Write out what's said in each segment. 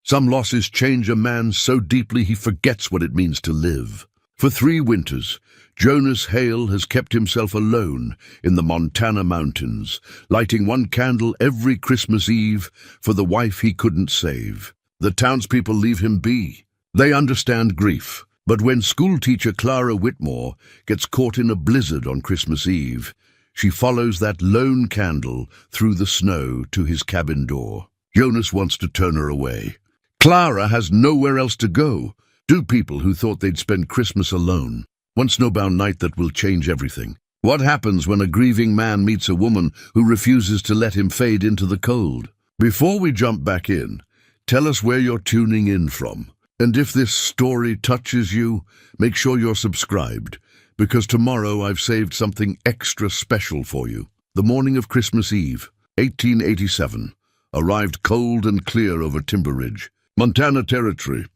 Some losses change a man so deeply he forgets what it means to live. For 3 winters, Jonas Hale has kept himself alone in the Montana mountains, lighting 1 candle every Christmas Eve for the wife he couldn't save. The townspeople leave him be. They understand grief. But when schoolteacher Clara Whitmore gets caught in a blizzard on Christmas Eve, she follows that lone candle through the snow to his cabin door. Jonas wants to turn her away. Clara has nowhere else to go. 2 people who thought they'd spend Christmas alone. One snowbound night that will change everything. What happens when a grieving man meets a woman who refuses to let him fade into the cold? Before we jump back in, tell us where you're tuning in from. And if this story touches you, make sure you're subscribed, because tomorrow I've saved something extra special for you. The morning of Christmas Eve, 1887, arrived cold and clear over Timber Ridge, Montana Territory.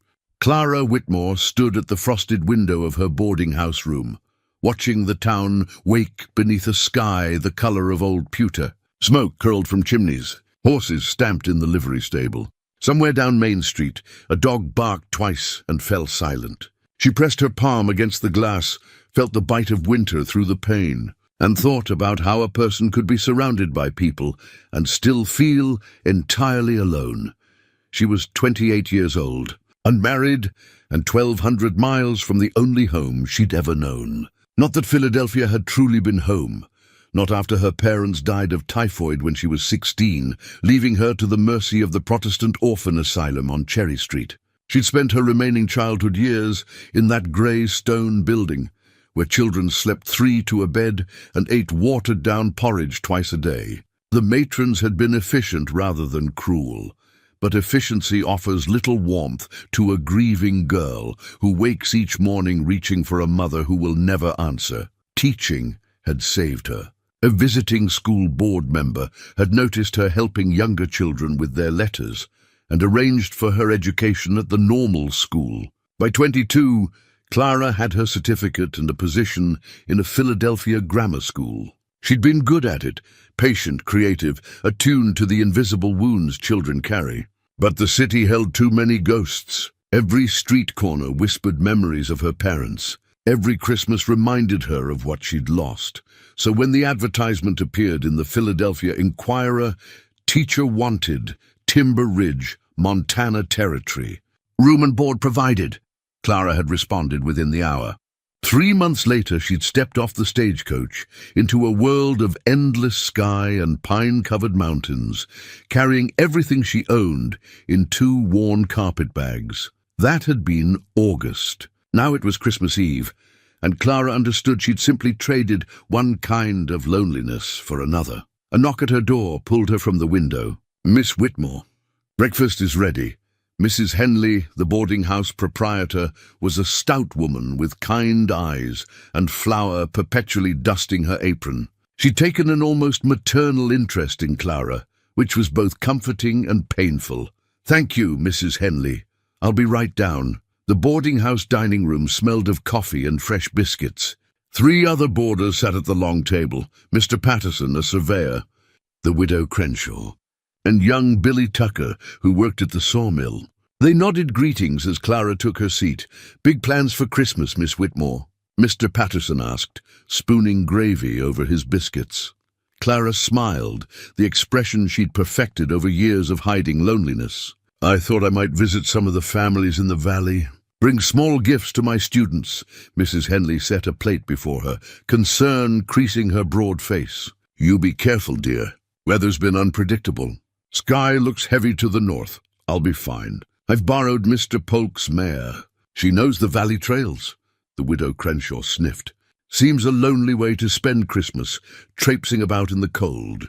Clara Whitmore stood at the frosted window of her boarding house room, watching the town wake beneath a sky the color of old pewter. Smoke curled from chimneys, horses stamped in the livery stable. Somewhere down Main Street, a dog barked twice and fell silent. She pressed her palm against the glass, felt the bite of winter through the pane, and thought about how a person could be surrounded by people and still feel entirely alone. She was 28 years old, unmarried, and 1,200 miles from the only home she'd ever known. Not that Philadelphia had truly been home. Not after her parents died of typhoid when she was 16, leaving her to the mercy of the Protestant orphan asylum on Cherry Street. She'd spent her remaining childhood years in that grey stone building, where children slept 3 to a bed and ate watered-down porridge twice a day. The matrons had been efficient rather than cruel, but efficiency offers little warmth to a grieving girl who wakes each morning reaching for a mother who will never answer. Teaching had saved her. A visiting school board member had noticed her helping younger children with their letters and arranged for her education at the normal school. By 22, Clara had her certificate and a position in a Philadelphia grammar school. She'd been good at it, patient, creative, attuned to the invisible wounds children carry. But the city held too many ghosts. Every street corner whispered memories of her parents. Every Christmas reminded her of what she'd lost. So when the advertisement appeared in the Philadelphia Inquirer, teacher wanted, Timber Ridge, Montana Territory. Room and board provided, Clara had responded within the hour. 3 months later, she'd stepped off the stagecoach into a world of endless sky and pine-covered mountains, carrying everything she owned in 2 worn carpet bags. That had been August. Now it was Christmas Eve, and Clara understood she'd simply traded one kind of loneliness for another. A knock at her door pulled her from the window. Miss Whitmore. Breakfast is ready. Mrs. Henley, the boarding house proprietor, was a stout woman with kind eyes and flour perpetually dusting her apron. She'd taken an almost maternal interest in Clara, which was both comforting and painful. "Thank you, Mrs. Henley. I'll be right down." The boarding house dining room smelled of coffee and fresh biscuits. 3 other boarders sat at the long table, Mr. Patterson, a surveyor, the widow Crenshaw, and young Billy Tucker, who worked at the sawmill. They nodded greetings as Clara took her seat. "Big plans for Christmas, Miss Whitmore?" Mr. Patterson asked, spooning gravy over his biscuits. Clara smiled, the expression she'd perfected over years of hiding loneliness. "I thought I might visit some of the families in the valley. Bring small gifts to my students." Mrs. Henley set a plate before her, concern creasing her broad face. "You be careful, dear. Weather's been unpredictable. Sky looks heavy to the north. I'll be fine. I've borrowed Mr. Polk's mare. She knows the valley trails." The widow Crenshaw sniffed. "Seems a lonely way to spend Christmas, traipsing about in the cold."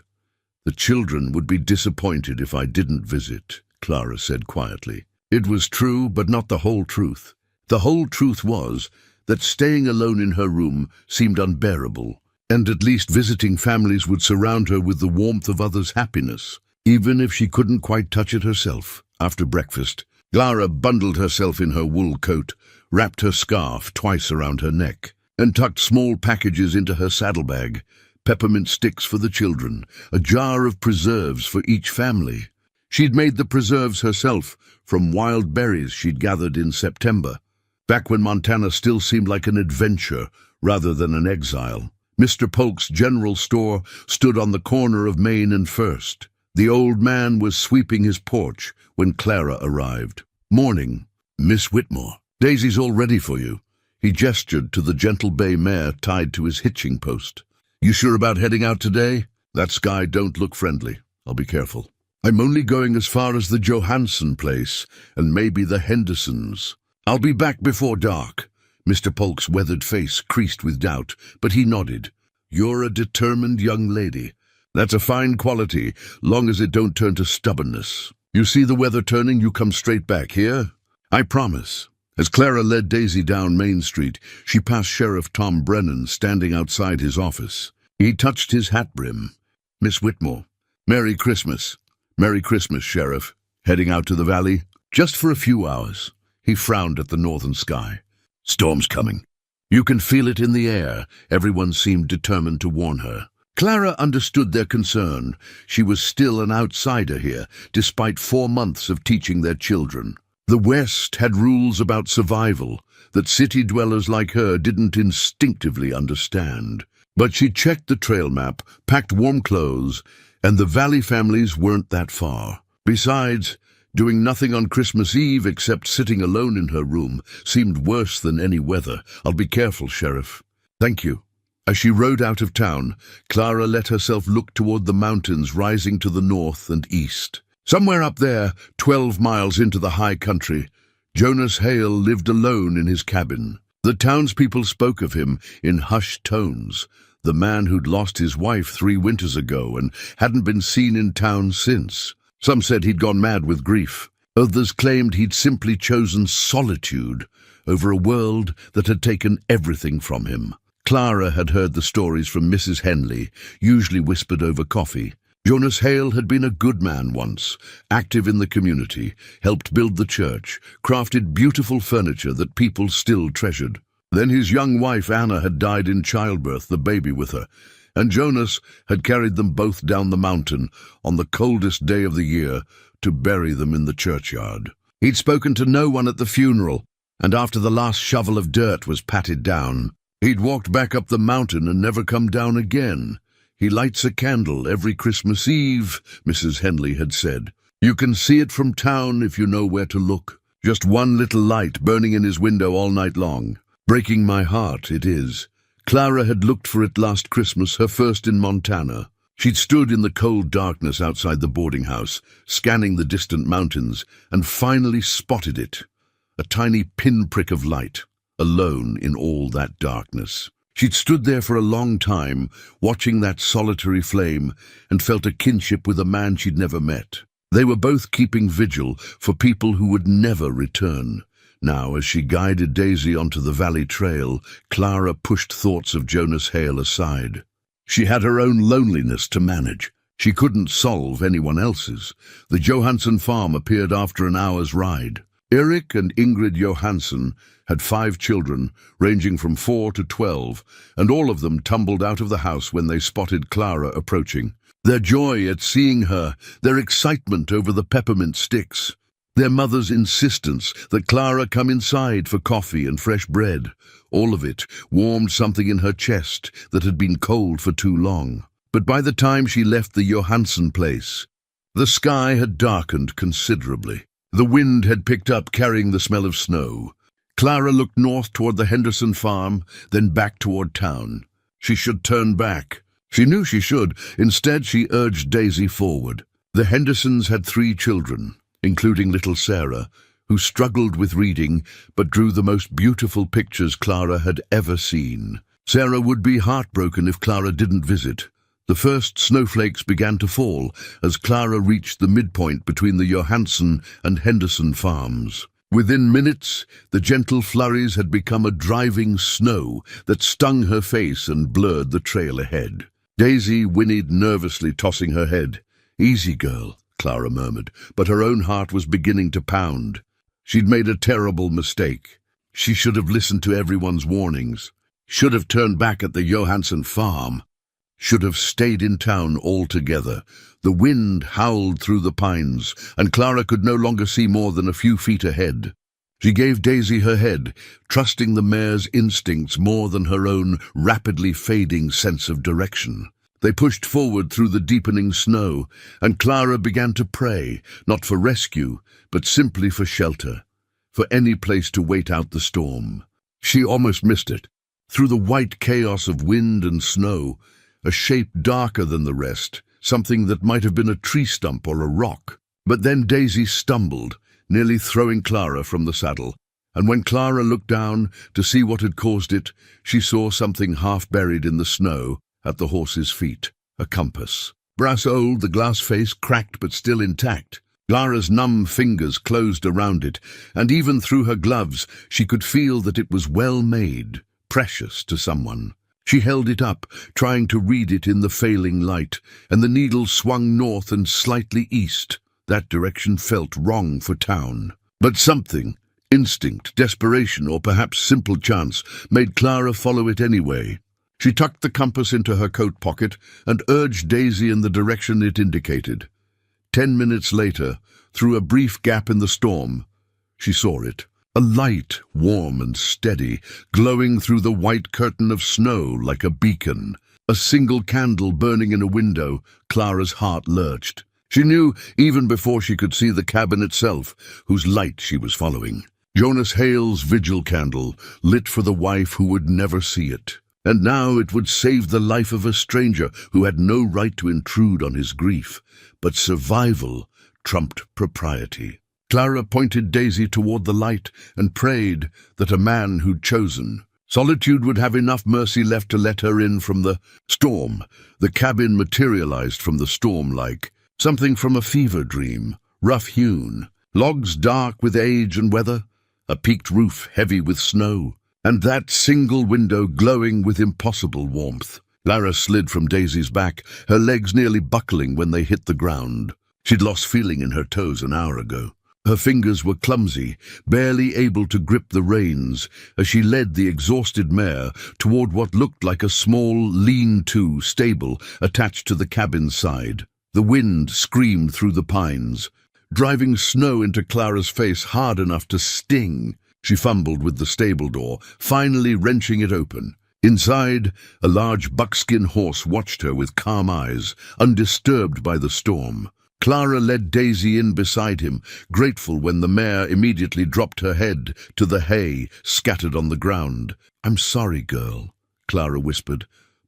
"The children would be disappointed if I didn't visit," Clara said quietly. It was true, but not the whole truth. The whole truth was that staying alone in her room seemed unbearable, and at least visiting families would surround her with the warmth of others' happiness, even if she couldn't quite touch it herself. After breakfast, Clara bundled herself in her wool coat, wrapped her scarf twice around her neck, and tucked small packages into her saddlebag, peppermint sticks for the children, a jar of preserves for each family. She'd made the preserves herself from wild berries she'd gathered in September, back when Montana still seemed like an adventure rather than an exile. Mr. Polk's general store stood on the corner of Main and First. The old man was sweeping his porch when Clara arrived. "Morning, Miss Whitmore. Daisy's all ready for you." He gestured to the gentle bay mare tied to his hitching post. "You sure about heading out today? That sky don't look friendly. I'll be careful." "I'm only going as far as the Johansson place and maybe the Hendersons. I'll be back before dark." Mr. Polk's weathered face creased with doubt, but he nodded. "You're a determined young lady. That's a fine quality, long as it don't turn to stubbornness. You see the weather turning, you come straight back here? I promise." As Clara led Daisy down Main Street, she passed Sheriff Tom Brennan standing outside his office. He touched his hat brim. "Miss Whitmore, Merry Christmas." "Merry Christmas, Sheriff. Heading out to the valley?" "Just for a few hours." He frowned at the northern sky. "Storm's coming." You can feel it in the air. Everyone seemed determined to warn her. Clara understood their concern. She was still an outsider here, despite 4 months of teaching their children. The West had rules about survival that city dwellers like her didn't instinctively understand. But she checked the trail map, packed warm clothes, and the valley families weren't that far. Besides, doing nothing on Christmas Eve except sitting alone in her room seemed worse than any weather. "I'll be careful, Sheriff." "Thank you." As she rode out of town, Clara let herself look toward the mountains rising to the north and east. Somewhere up there, 12 miles into the high country, Jonas Hale lived alone in his cabin. The townspeople spoke of him in hushed tones, the man who'd lost his wife 3 winters ago and hadn't been seen in town since. Some said he'd gone mad with grief. Others claimed he'd simply chosen solitude over a world that had taken everything from him. Clara had heard the stories from Mrs. Henley, usually whispered over coffee. Jonas Hale had been a good man once, active in the community, helped build the church, crafted beautiful furniture that people still treasured. Then his young wife Anna had died in childbirth, the baby with her, and Jonas had carried them both down the mountain on the coldest day of the year to bury them in the churchyard. He'd spoken to no one at the funeral, and after the last shovel of dirt was patted down, he'd walked back up the mountain and never come down again. "He lights a candle every Christmas Eve," Mrs. Henley had said. "You can see it from town if you know where to look. Just one little light burning in his window all night long. Breaking my heart, it is." Clara had looked for it last Christmas, her first in Montana. She'd stood in the cold darkness outside the boarding house, scanning the distant mountains, and finally spotted it. A tiny pinprick of light, alone in all that darkness. She'd stood there for a long time, watching that solitary flame, and felt a kinship with a man she'd never met. They were both keeping vigil for people who would never return. Now, as she guided Daisy onto the valley trail, Clara pushed thoughts of Jonas Hale aside. She had her own loneliness to manage. She couldn't solve anyone else's. The Johansson farm appeared after an hour's ride. Erik and Ingrid Johansson had 5 children, ranging from 4 to 12, and all of them tumbled out of the house when they spotted Clara approaching. Their joy at seeing her, their excitement over the peppermint sticks, their mother's insistence that Clara come inside for coffee and fresh bread, all of it warmed something in her chest that had been cold for too long. But by the time she left the Johansson place, the sky had darkened considerably. The wind had picked up, carrying the smell of snow. Clara looked north toward the Henderson farm, then back toward town. She should turn back. She knew she should. Instead, she urged Daisy forward. The Hendersons had 3 children, including little Sarah, who struggled with reading but drew the most beautiful pictures Clara had ever seen. Sarah would be heartbroken if Clara didn't visit. The first snowflakes began to fall as Clara reached the midpoint between the Johansson and Henderson farms. Within minutes, the gentle flurries had become a driving snow that stung her face and blurred the trail ahead. Daisy whinnied nervously, tossing her head. "Easy, girl," Clara murmured, but her own heart was beginning to pound. She'd made a terrible mistake. She should have listened to everyone's warnings. Should have turned back at the Johansson farm. should have stayed in town altogether. The wind howled through the pines, and Clara could no longer see more than a few feet ahead. She gave Daisy her head, trusting the mare's instincts more than her own rapidly fading sense of direction. They pushed forward through the deepening snow, and Clara began to pray, not for rescue, but simply for shelter, for any place to wait out the storm. She almost missed it. Through the white chaos of wind and snow, a shape darker than the rest, something that might have been a tree stump or a rock. But then Daisy stumbled, nearly throwing Clara from the saddle, and when Clara looked down to see what had caused it, she saw something half buried in the snow at the horse's feet, a compass. Brass old, the glass face cracked but still intact. Clara's numb fingers closed around it, and even through her gloves she could feel that it was well made, precious to someone. She held it up, trying to read it in the failing light, and the needle swung north and slightly east. That direction felt wrong for town. But something, instinct, desperation, or perhaps simple chance, made Clara follow it anyway. She tucked the compass into her coat pocket and urged Daisy in the direction it indicated. 10 minutes later, through a brief gap in the storm, she saw it. A light, warm and steady, glowing through the white curtain of snow like a beacon. A single candle burning in a window. Clara's heart lurched. She knew, even before she could see the cabin itself, whose light she was following. Jonas Hale's vigil candle, lit for the wife who would never see it. And now it would save the life of a stranger who had no right to intrude on his grief. But survival trumped propriety. Clara pointed Daisy toward the light and prayed that a man who'd chosen solitude would have enough mercy left to let her in from the storm. The cabin materialized from the storm like something from a fever dream, rough-hewn, logs dark with age and weather, a peaked roof heavy with snow, and that single window glowing with impossible warmth. Clara slid from Daisy's back, her legs nearly buckling when they hit the ground. She'd lost feeling in her toes an hour ago. Her fingers were clumsy, barely able to grip the reins, as she led the exhausted mare toward what looked like a small, lean-to stable attached to the cabin's side. The wind screamed through the pines, driving snow into Clara's face hard enough to sting. She fumbled with the stable door, finally wrenching it open. Inside, a large buckskin horse watched her with calm eyes, undisturbed by the storm. Clara led Daisy in beside him, grateful when the mare immediately dropped her head to the hay scattered on the ground. "I'm sorry, girl," Clara whispered,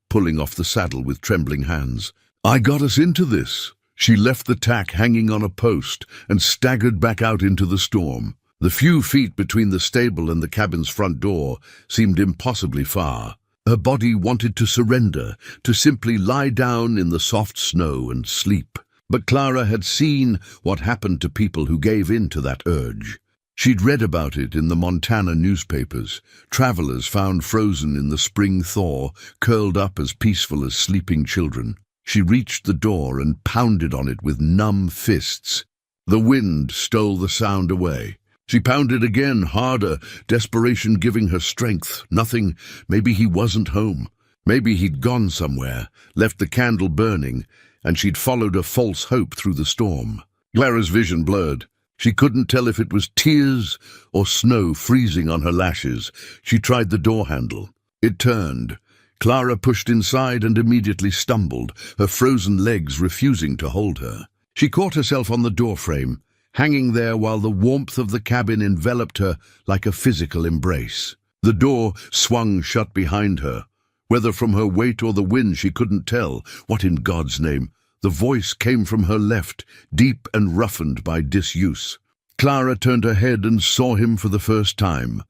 pulling off the saddle with trembling hands. "I got us into this." She left the tack hanging on a post and staggered back out into the storm. The few feet between the stable and the cabin's front door seemed impossibly far. Her body wanted to surrender, to simply lie down in the soft snow and sleep. But Clara had seen what happened to people who gave in to that urge. She'd read about it in the Montana newspapers. Travelers found frozen in the spring thaw, curled up as peaceful as sleeping children. She reached the door and pounded on it with numb fists. The wind stole the sound away. She pounded again, harder, desperation giving her strength. Nothing. Maybe he wasn't home. Maybe he'd gone somewhere, left the candle burning, and she'd followed a false hope through the storm. Clara's vision blurred. She couldn't tell if it was tears or snow freezing on her lashes. She tried the door handle. It turned. Clara pushed inside and immediately stumbled, her frozen legs refusing to hold her. She caught herself on the doorframe, hanging there while the warmth of the cabin enveloped her like a physical embrace. The door swung shut behind her. Whether from her weight or the wind, she couldn't tell. What in God's name? The voice came from her left, deep and roughened by disuse. Clara turned her head and saw him for the first time.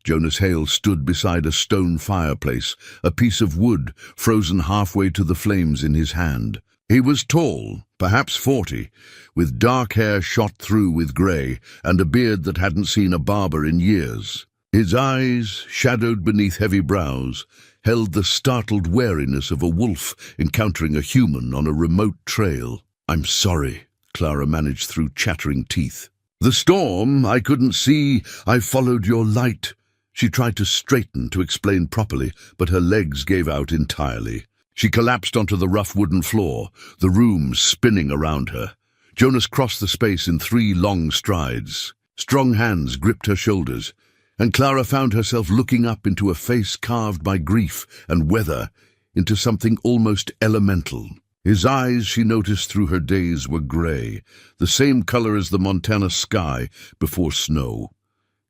Jonas Hale stood beside a stone fireplace, a piece of wood frozen halfway to the flames in his hand. He was tall, perhaps 40, with dark hair shot through with grey and a beard that hadn't seen a barber in years. His eyes, shadowed beneath heavy brows, held the startled wariness of a wolf encountering a human on a remote trail. "I'm sorry," Clara managed through chattering teeth. "The storm, I couldn't see. I followed your light." She tried to straighten, to explain properly, but her legs gave out entirely. She collapsed onto the rough wooden floor, the room spinning around her. Jonas crossed the space in 3 long strides. Strong hands gripped her shoulders, and Clara found herself looking up into a face carved by grief and weather, into something almost elemental. His eyes, she noticed through her daze, were grey, the same color as the Montana sky before snow.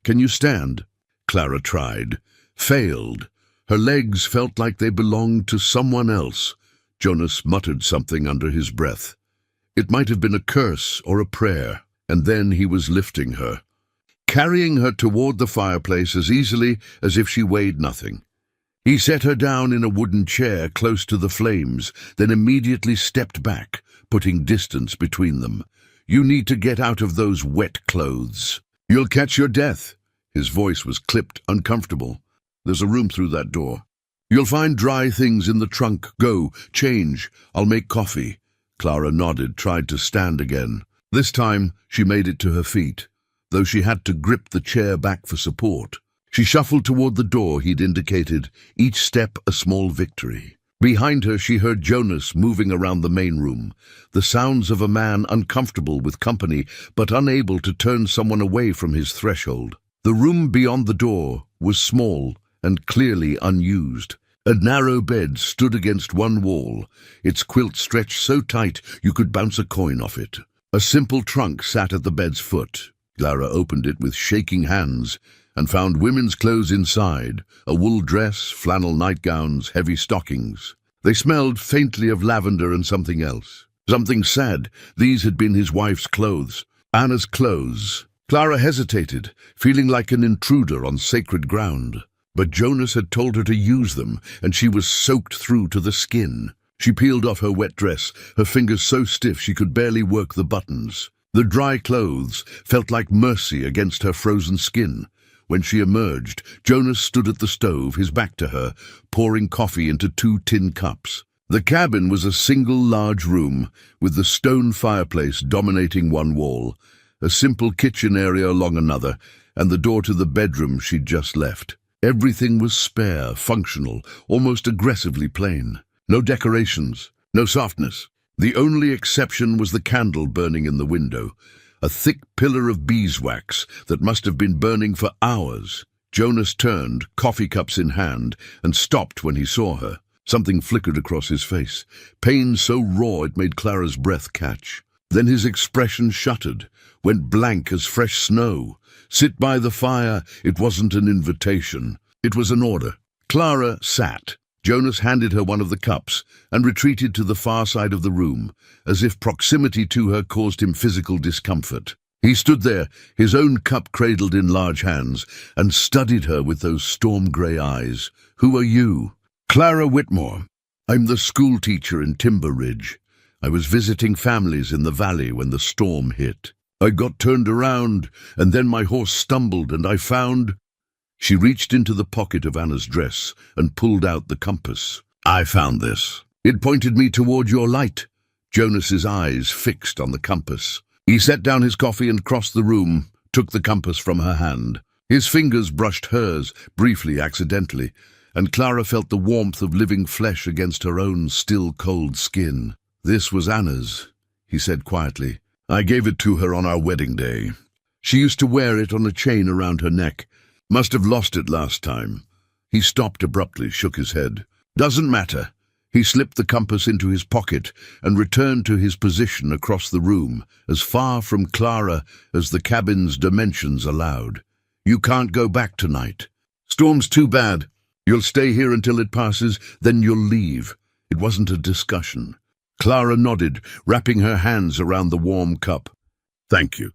"Can you stand?" Clara tried. Failed. Her legs felt like they belonged to someone else. Jonas muttered something under his breath. It might have been a curse or a prayer, and then he was lifting her, carrying her toward the fireplace as easily as if she weighed nothing. He set her down in a wooden chair close to the flames, then immediately stepped back, putting distance between them. "You need to get out of those wet clothes. You'll catch your death." His voice was clipped, uncomfortable. "There's a room through that door. You'll find dry things in the trunk. Go, change. I'll make coffee." Clara nodded, tried to stand again. This time, she made it to her feet, though she had to grip the chair back for support. She shuffled toward the door he'd indicated, each step a small victory. Behind her, she heard Jonas moving around the main room, the sounds of a man uncomfortable with company but unable to turn someone away from his threshold. The room beyond the door was small and clearly unused. A narrow bed stood against one wall, its quilt stretched so tight you could bounce a coin off it. A simple trunk sat at the bed's foot. Clara opened it with shaking hands and found women's clothes inside, a wool dress, flannel nightgowns, heavy stockings. They smelled faintly of lavender and something else. Something sad. These had been his wife's clothes. Anna's clothes. Clara hesitated, feeling like an intruder on sacred ground. But Jonas had told her to use them, and she was soaked through to the skin. She peeled off her wet dress, her fingers so stiff she could barely work the buttons. The dry clothes felt like mercy against her frozen skin. When she emerged, Jonas stood at the stove, his back to her, pouring coffee into 2 tin cups. The cabin was a single large room, with the stone fireplace dominating one wall, a simple kitchen area along another, and the door to the bedroom she'd just left. Everything was spare, functional, almost aggressively plain. No decorations, no softness. The only exception was the candle burning in the window, a thick pillar of beeswax that must have been burning for hours. Jonas turned, coffee cups in hand, and stopped when he saw her. Something flickered across his face, pain so raw it made Clara's breath catch. Then his expression shuttered, went blank as fresh snow. Sit by the fire. It wasn't an invitation. It was an order. Clara sat. Jonas handed her one of the cups and retreated to the far side of the room, as if proximity to her caused him physical discomfort. He stood there, his own cup cradled in large hands, and studied her with those storm-grey eyes. "Who are you?" "Clara Whitmore. I'm the school teacher in Timber Ridge. I was visiting families in the valley when the storm hit. I got turned around, and then my horse stumbled, and I found—" She reached into the pocket of Anna's dress and pulled out the compass. "I found this. It pointed me toward your light." Jonas's eyes fixed on the compass. He set down his coffee and crossed the room, took the compass from her hand. His fingers brushed hers, briefly, accidentally, and Clara felt the warmth of living flesh against her own still cold skin. "This was Anna's," he said quietly. "I gave it to her on our wedding day. She used to wear it on a chain around her neck. Must have lost it last time." He stopped abruptly, shook his head. "Doesn't matter." He slipped the compass into his pocket and returned to his position across the room, as far from Clara as the cabin's dimensions allowed. "You can't go back tonight. Storm's too bad. You'll stay here until it passes, then you'll leave." It wasn't a discussion. Clara nodded, wrapping her hands around the warm cup. "Thank you.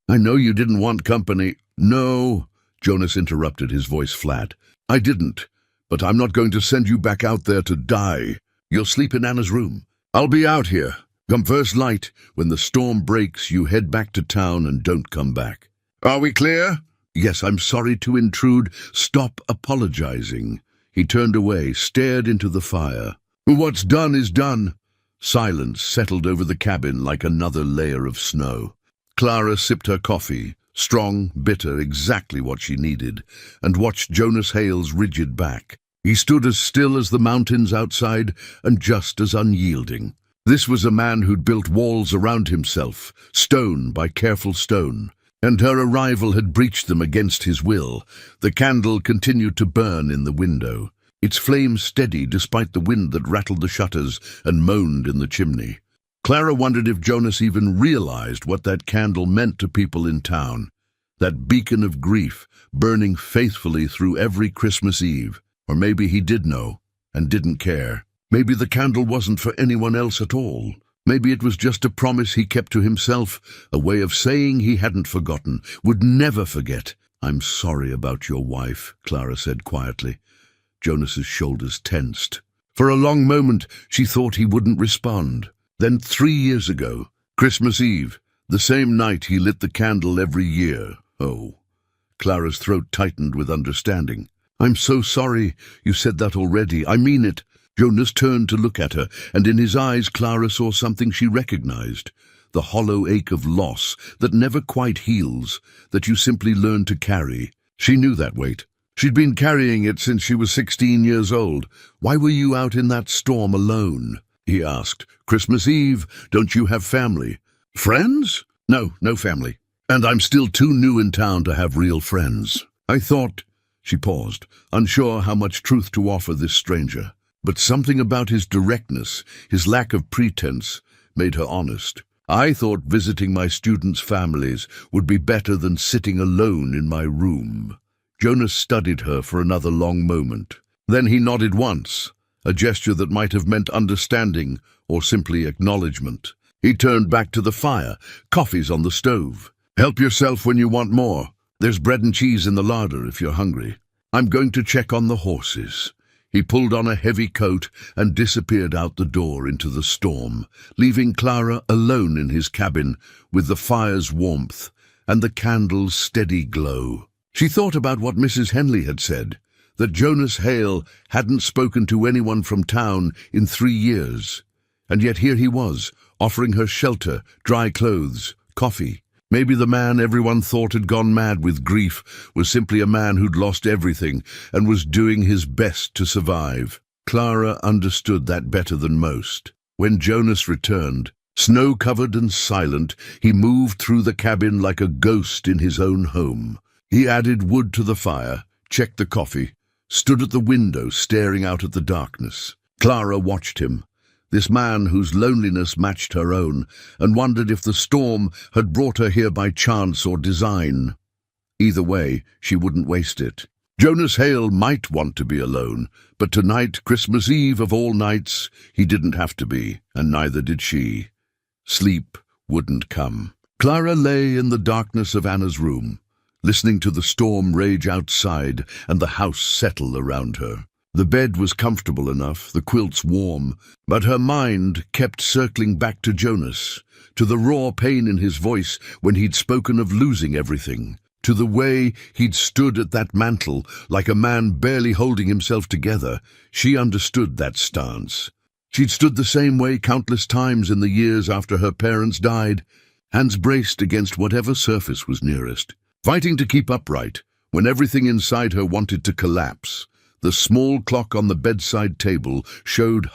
I know you didn't want company." "No," Jonas interrupted, his voice flat. "I didn't. But I'm not going to send you back out there to die. You'll sleep in Anna's room. I'll be out here. Come first light. When the storm breaks, you head back to town and don't come back. Are we clear?" "Yes, I'm sorry to intrude. Stop apologizing." He turned away, stared into the fire. "What's done is done." Silence settled over the cabin like another layer of snow. Clara sipped her coffee, strong, bitter, exactly what she needed, and watched Jonas Hale's rigid back. He stood as still as the mountains outside and just as unyielding. This was a man who'd built walls around himself, stone by careful stone, and her arrival had breached them against his will. The candle continued to burn in the window, its flame steady despite the wind that rattled the shutters and moaned in the chimney. Clara wondered if Jonas even realized what that candle meant to people in town, that beacon of grief burning faithfully through every Christmas Eve. Or maybe he did know and didn't care. Maybe the candle wasn't for anyone else at all. Maybe it was just a promise he kept to himself, a way of saying he hadn't forgotten, would never forget. "I'm sorry about your wife," Clara said quietly. Jonas's shoulders tensed. For a long moment, she thought he wouldn't respond. Then 3 years ago, Christmas Eve, the same night he lit the candle every year. Oh. Clara's throat tightened with understanding. "I'm so sorry you said that already. I mean it." Jonas turned to look at her, and in his eyes Clara saw something she recognized. The hollow ache of loss that never quite heals, that you simply learn to carry. She knew that weight. She'd been carrying it since she was 16 years old. "Why were you out in that storm alone?" he asked. "Christmas Eve, don't you have family?" "Friends? No family. And I'm still too new in town to have real friends. I thought—" She paused, unsure how much truth to offer this stranger. But something about his directness, his lack of pretense, made her honest. "I thought visiting my students' families would be better than sitting alone in my room." Jonas studied her for another long moment. Then he nodded once, a gesture that might have meant understanding or simply acknowledgement. He turned back to the fire. "Coffee's on the stove. Help yourself when you want more. There's bread and cheese in the larder if you're hungry. I'm going to check on the horses." He pulled on a heavy coat and disappeared out the door into the storm, leaving Clara alone in his cabin with the fire's warmth and the candle's steady glow. She thought about what Mrs. Henley had said, that Jonas Hale hadn't spoken to anyone from town in 3 years. And yet here he was, offering her shelter, dry clothes, coffee. Maybe the man everyone thought had gone mad with grief was simply a man who'd lost everything and was doing his best to survive. Clara understood that better than most. When Jonas returned, snow-covered and silent, he moved through the cabin like a ghost in his own home. He added wood to the fire, checked the coffee, stood at the window staring out at the darkness. Clara watched him, this man whose loneliness matched her own, and wondered if the storm had brought her here by chance or design. Either way, she wouldn't waste it. Jonas Hale might want to be alone, but tonight, Christmas Eve of all nights, he didn't have to be, and neither did she. Sleep wouldn't come. Clara lay in the darkness of Anna's room, listening to the storm rage outside and the house settle around her. The bed was comfortable enough, the quilts warm, but her mind kept circling back to Jonas, to the raw pain in his voice when he'd spoken of losing everything, to the way he'd stood at that mantel like a man barely holding himself together. She understood that stance. She'd stood the same way countless times in the years after her parents died, hands braced against whatever surface was nearest, fighting to keep upright when everything inside her wanted to collapse. The small clock on the bedside table showed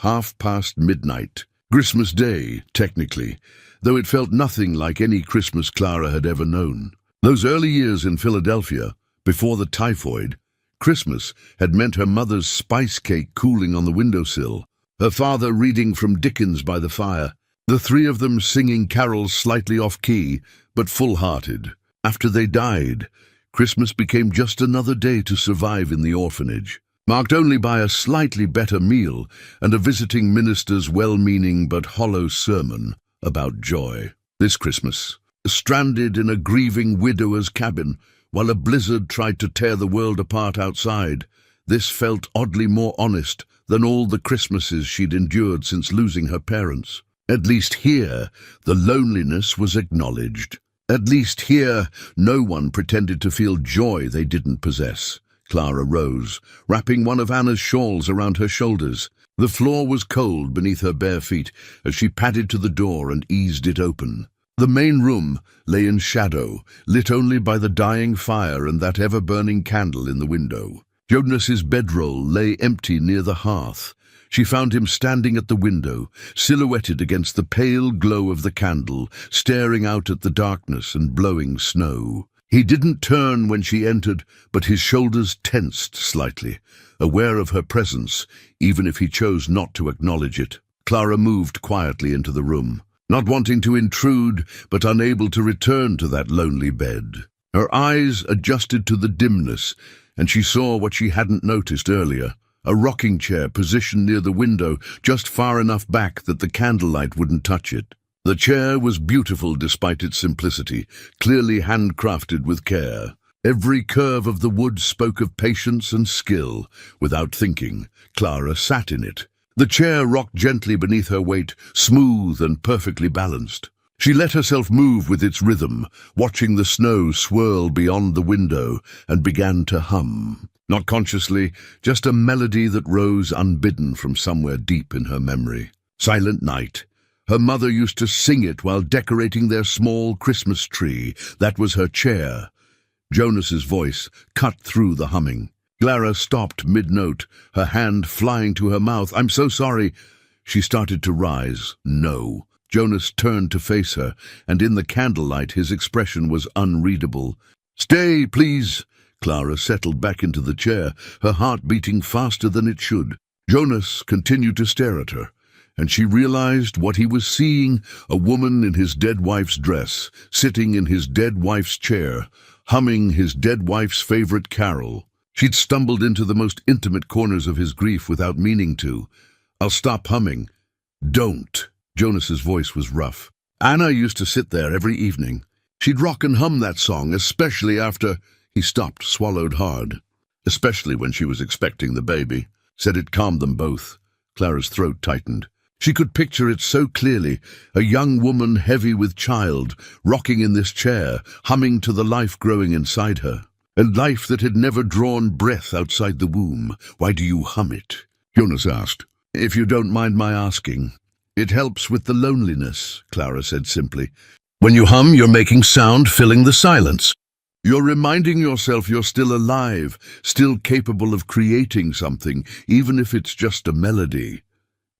midnight. Christmas Day, technically, though it felt nothing like any Christmas Clara had ever known. Those early years in Philadelphia, before the typhoid, Christmas had meant her mother's spice cake cooling on the windowsill, her father reading from Dickens by the fire, the three of them singing carols slightly off-key, but full-hearted. After they died, Christmas became just another day to survive in the orphanage, marked only by a slightly better meal and a visiting minister's well-meaning but hollow sermon about joy. This Christmas, stranded in a grieving widower's cabin while a blizzard tried to tear the world apart outside, this felt oddly more honest than all the Christmases she'd endured since losing her parents. At least here, the loneliness was acknowledged. At least here, no one pretended to feel joy they didn't possess. Clara rose, wrapping one of Anna's shawls around her shoulders. The floor was cold beneath her bare feet as she padded to the door and eased it open. The main room lay in shadow, lit only by the dying fire and that ever-burning candle in the window. Jonas's bedroll lay empty near the hearth. She found him standing at the window, silhouetted against the pale glow of the candle, staring out at the darkness and blowing snow. He didn't turn when she entered, but his shoulders tensed slightly, aware of her presence, even if he chose not to acknowledge it. Clara moved quietly into the room, not wanting to intrude, but unable to return to that lonely bed. Her eyes adjusted to the dimness, and she saw what she hadn't noticed earlier. A rocking chair positioned near the window, just far enough back that the candlelight wouldn't touch it. The chair was beautiful despite its simplicity, clearly handcrafted with care. Every curve of the wood spoke of patience and skill. Without thinking, Clara sat in it. The chair rocked gently beneath her weight, smooth and perfectly balanced. She let herself move with its rhythm, watching the snow swirl beyond the window, and began to hum. Not consciously, just a melody that rose unbidden from somewhere deep in her memory. Silent Night. Her mother used to sing it while decorating their small Christmas tree. That was her chair. Jonas's voice cut through the humming. Clara stopped mid-note, her hand flying to her mouth. "I'm so sorry." She started to rise. No. Jonas turned to face her, and in the candlelight his expression was unreadable. "Stay, please." Clara settled back into the chair, her heart beating faster than it should. Jonas continued to stare at her, and she realized what he was seeing, a woman in his dead wife's dress, sitting in his dead wife's chair, humming his dead wife's favorite carol. She'd stumbled into the most intimate corners of his grief without meaning to. "I'll stop humming." "Don't." Jonas's voice was rough. "Anna used to sit there every evening. She'd rock and hum that song, especially after—" He stopped, swallowed hard. "Especially when she was expecting the baby." Said it calmed them both. Clara's throat tightened. She could picture it so clearly, a young woman heavy with child, rocking in this chair, humming to the life growing inside her. A life that had never drawn breath outside the womb. "Why do you hum it?" Jonas asked. "If you don't mind my asking." "It helps with the loneliness," Clara said simply. "When you hum, you're making sound, filling the silence. You're reminding yourself you're still alive, still capable of creating something, even if it's just a melody."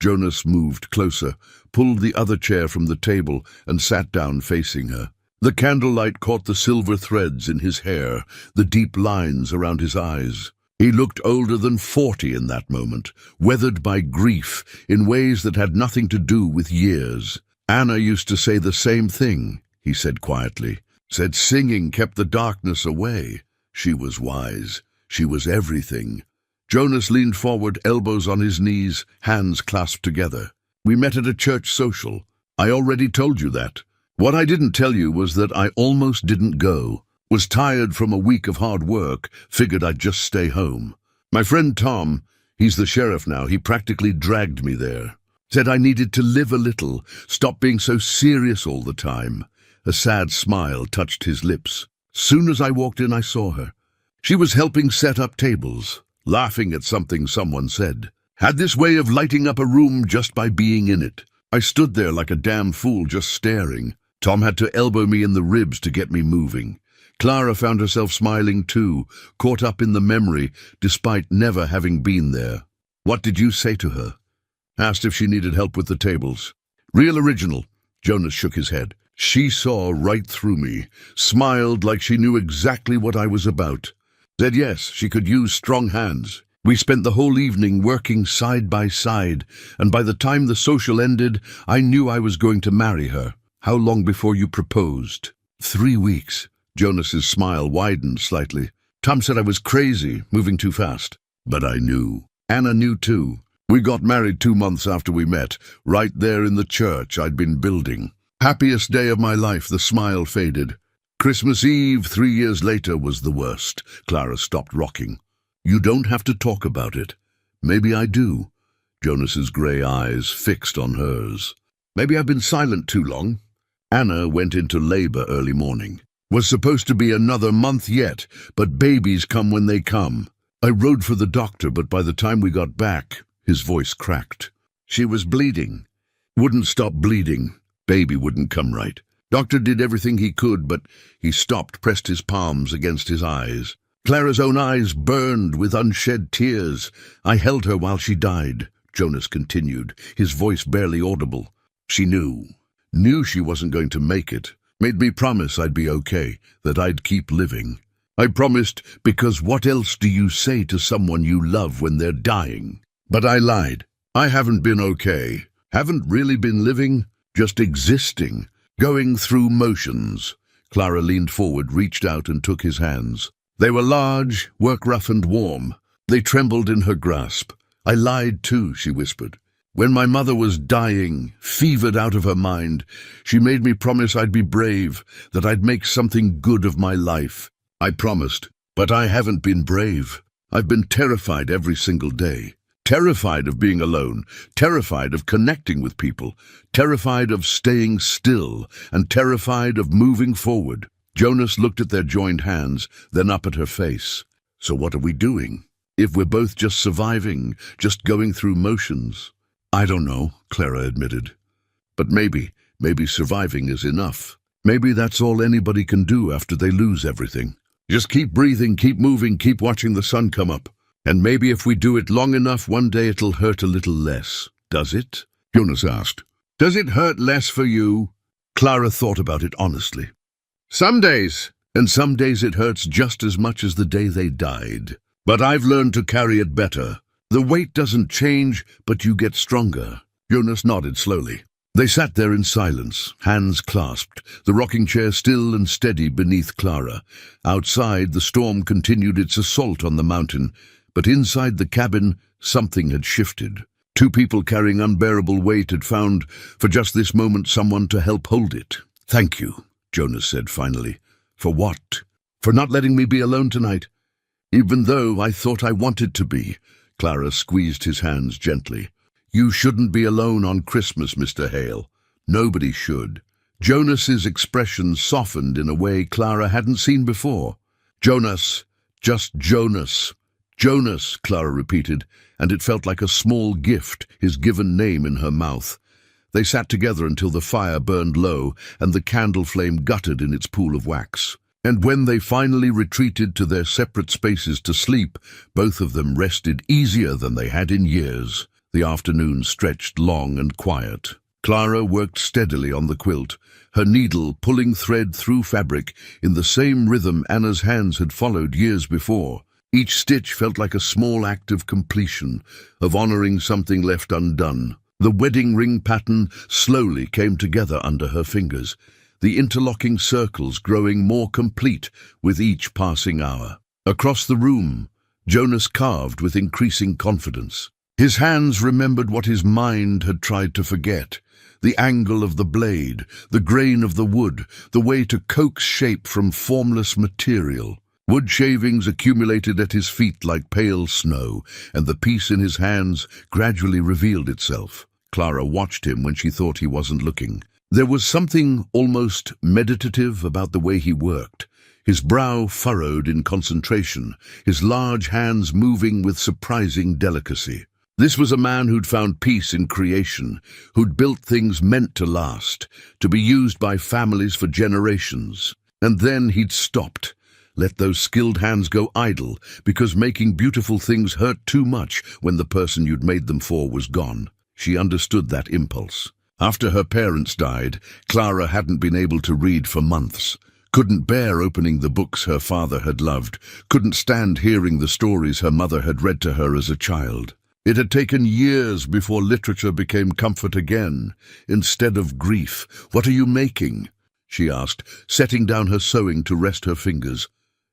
Jonas moved closer, pulled the other chair from the table, and sat down facing her. The candlelight caught the silver threads in his hair, the deep lines around his eyes. He looked older than 40 in that moment, weathered by grief in ways that had nothing to do with years. "Anna used to say the same thing," he said quietly. "Said singing kept the darkness away." She was wise. She was everything. Jonas leaned forward, elbows on his knees, hands clasped together. "We met at a church social. I already told you that. What I didn't tell you was that I almost didn't go. Was tired from a week of hard work, figured I'd just stay home. My friend Tom, he's the sheriff now, he practically dragged me there. Said I needed to live a little, stop being so serious all the time." A sad smile touched his lips. "Soon as I walked in, I saw her. She was helping set up tables, laughing at something someone said. Had this way of lighting up a room just by being in it. I stood there like a damn fool just staring. Tom had to elbow me in the ribs to get me moving." Clara found herself smiling too, caught up in the memory, despite never having been there. "What did you say to her?" Asked if she needed help with the tables. "Real original." Jonas shook his head. "She saw right through me, smiled like she knew exactly what I was about. Said yes, she could use strong hands. We spent the whole evening working side by side, and by the time the social ended, I knew I was going to marry her." "How long before you proposed?" 3 weeks. Jonas's smile widened slightly. "Tom said I was crazy, moving too fast. But I knew. Anna knew too. We got married 2 months after we met, right there in the church I'd been building. Happiest day of my life." The smile faded. "Christmas Eve, 3 years later, was the worst." Clara stopped rocking. "You don't have to talk about it." "Maybe I do." Jonas's grey eyes fixed on hers. "Maybe I've been silent too long." Anna went into labor early morning. Was supposed to be another month yet, but babies come when they come. I rode for the doctor, but by the time we got back, his voice cracked. She was bleeding. Wouldn't stop bleeding. Baby wouldn't come right. Doctor did everything he could, but he stopped, pressed his palms against his eyes. Clara's own eyes burned with unshed tears. I held her while she died, Jonas continued, his voice barely audible. She knew she wasn't going to make it, made me promise I'd be okay, that I'd keep living. I promised because what else do you say to someone you love when they're dying? But I lied. I haven't been okay. Haven't really been living, just existing, going through motions. Clara leaned forward, reached out and took his hands. They were large, work-rough and warm. They trembled in her grasp. I lied too, she whispered. When my mother was dying, fevered out of her mind, she made me promise I'd be brave, that I'd make something good of my life. I promised, but I haven't been brave. I've been terrified every single day. Terrified of being alone, terrified of connecting with people, terrified of staying still, and terrified of moving forward. Jonas looked at their joined hands, then up at her face. So what are we doing? If we're both just surviving, just going through motions? I don't know, Clara admitted. But maybe surviving is enough. Maybe that's all anybody can do after they lose everything. Just keep breathing, keep moving, keep watching the sun come up. And maybe if we do it long enough, one day it'll hurt a little less. Does it? Jonas asked. Does it hurt less for you? Clara thought about it honestly. Some days, and some days it hurts just as much as the day they died. But I've learned to carry it better. The weight doesn't change, but you get stronger. Jonas nodded slowly. They sat there in silence, hands clasped, the rocking chair still and steady beneath Clara. Outside, the storm continued its assault on the mountain, but inside the cabin, something had shifted. Two people carrying unbearable weight had found, for just this moment, someone to help hold it. Thank you, Jonas said finally. For what? For not letting me be alone tonight. Even though I thought I wanted to be. Clara squeezed his hands gently. You shouldn't be alone on Christmas, Mr. Hale. Nobody should. Jonas's expression softened in a way Clara hadn't seen before. Jonas, just Jonas. Jonas, Clara repeated, and it felt like a small gift, his given name in her mouth. They sat together until the fire burned low and the candle flame guttered in its pool of wax. And when they finally retreated to their separate spaces to sleep, both of them rested easier than they had in years. The afternoon stretched long and quiet. Clara worked steadily on the quilt, her needle pulling thread through fabric in the same rhythm Anna's hands had followed years before. Each stitch felt like a small act of completion, of honoring something left undone. The wedding ring pattern slowly came together under her fingers, the interlocking circles growing more complete with each passing hour. Across the room, Jonas carved with increasing confidence. His hands remembered what his mind had tried to forget, the angle of the blade, the grain of the wood, the way to coax shape from formless material. Wood shavings accumulated at his feet like pale snow, and the piece in his hands gradually revealed itself. Clara watched him when she thought he wasn't looking. There was something almost meditative about the way he worked, his brow furrowed in concentration, his large hands moving with surprising delicacy. This was a man who'd found peace in creation, who'd built things meant to last, to be used by families for generations. And then he'd stopped, let those skilled hands go idle, because making beautiful things hurt too much when the person you'd made them for was gone. She understood that impulse. After her parents died, Clara hadn't been able to read for months. Couldn't bear opening the books her father had loved, couldn't stand hearing the stories her mother had read to her as a child. It had taken years before literature became comfort again, instead of grief. "What are you making?" she asked, setting down her sewing to rest her fingers.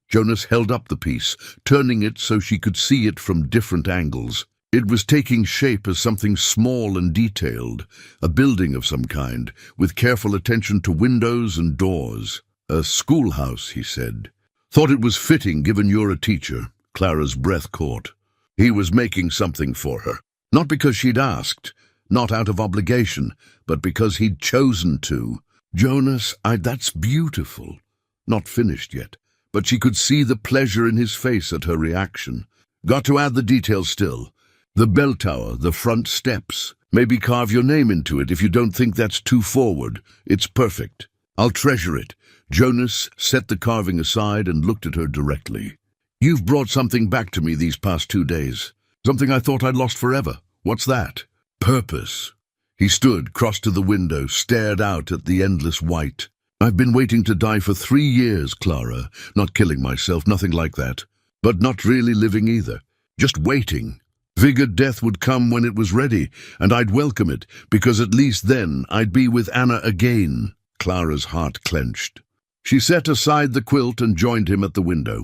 Jonas held up the piece, turning it so she could see it from different angles. It was taking shape as something small and detailed, a building of some kind, with careful attention to windows and doors. "A schoolhouse," he said. "Thought it was fitting given you're a teacher." Clara's breath caught. He was making something for her. Not because she'd asked, not out of obligation, but because he'd chosen to. "Jonas, that's beautiful." Not finished yet, but she could see the pleasure in his face at her reaction. "Got to add the details still. The bell tower, the front steps. Maybe carve your name into it if you don't think that's too forward. It's perfect. I'll treasure it." Jonas set the carving aside and looked at her directly. You've brought something back to me these past 2 days. Something I thought I'd lost forever. What's that? Purpose. He stood, crossed to the window, stared out at the endless white. I've been waiting to die for 3 years, Clara. Not killing myself, nothing like that. But not really living either. Just waiting. Figured death would come when it was ready, and I'd welcome it, because at least then I'd be with Anna again. Clara's heart clenched. She set aside the quilt and joined him at the window.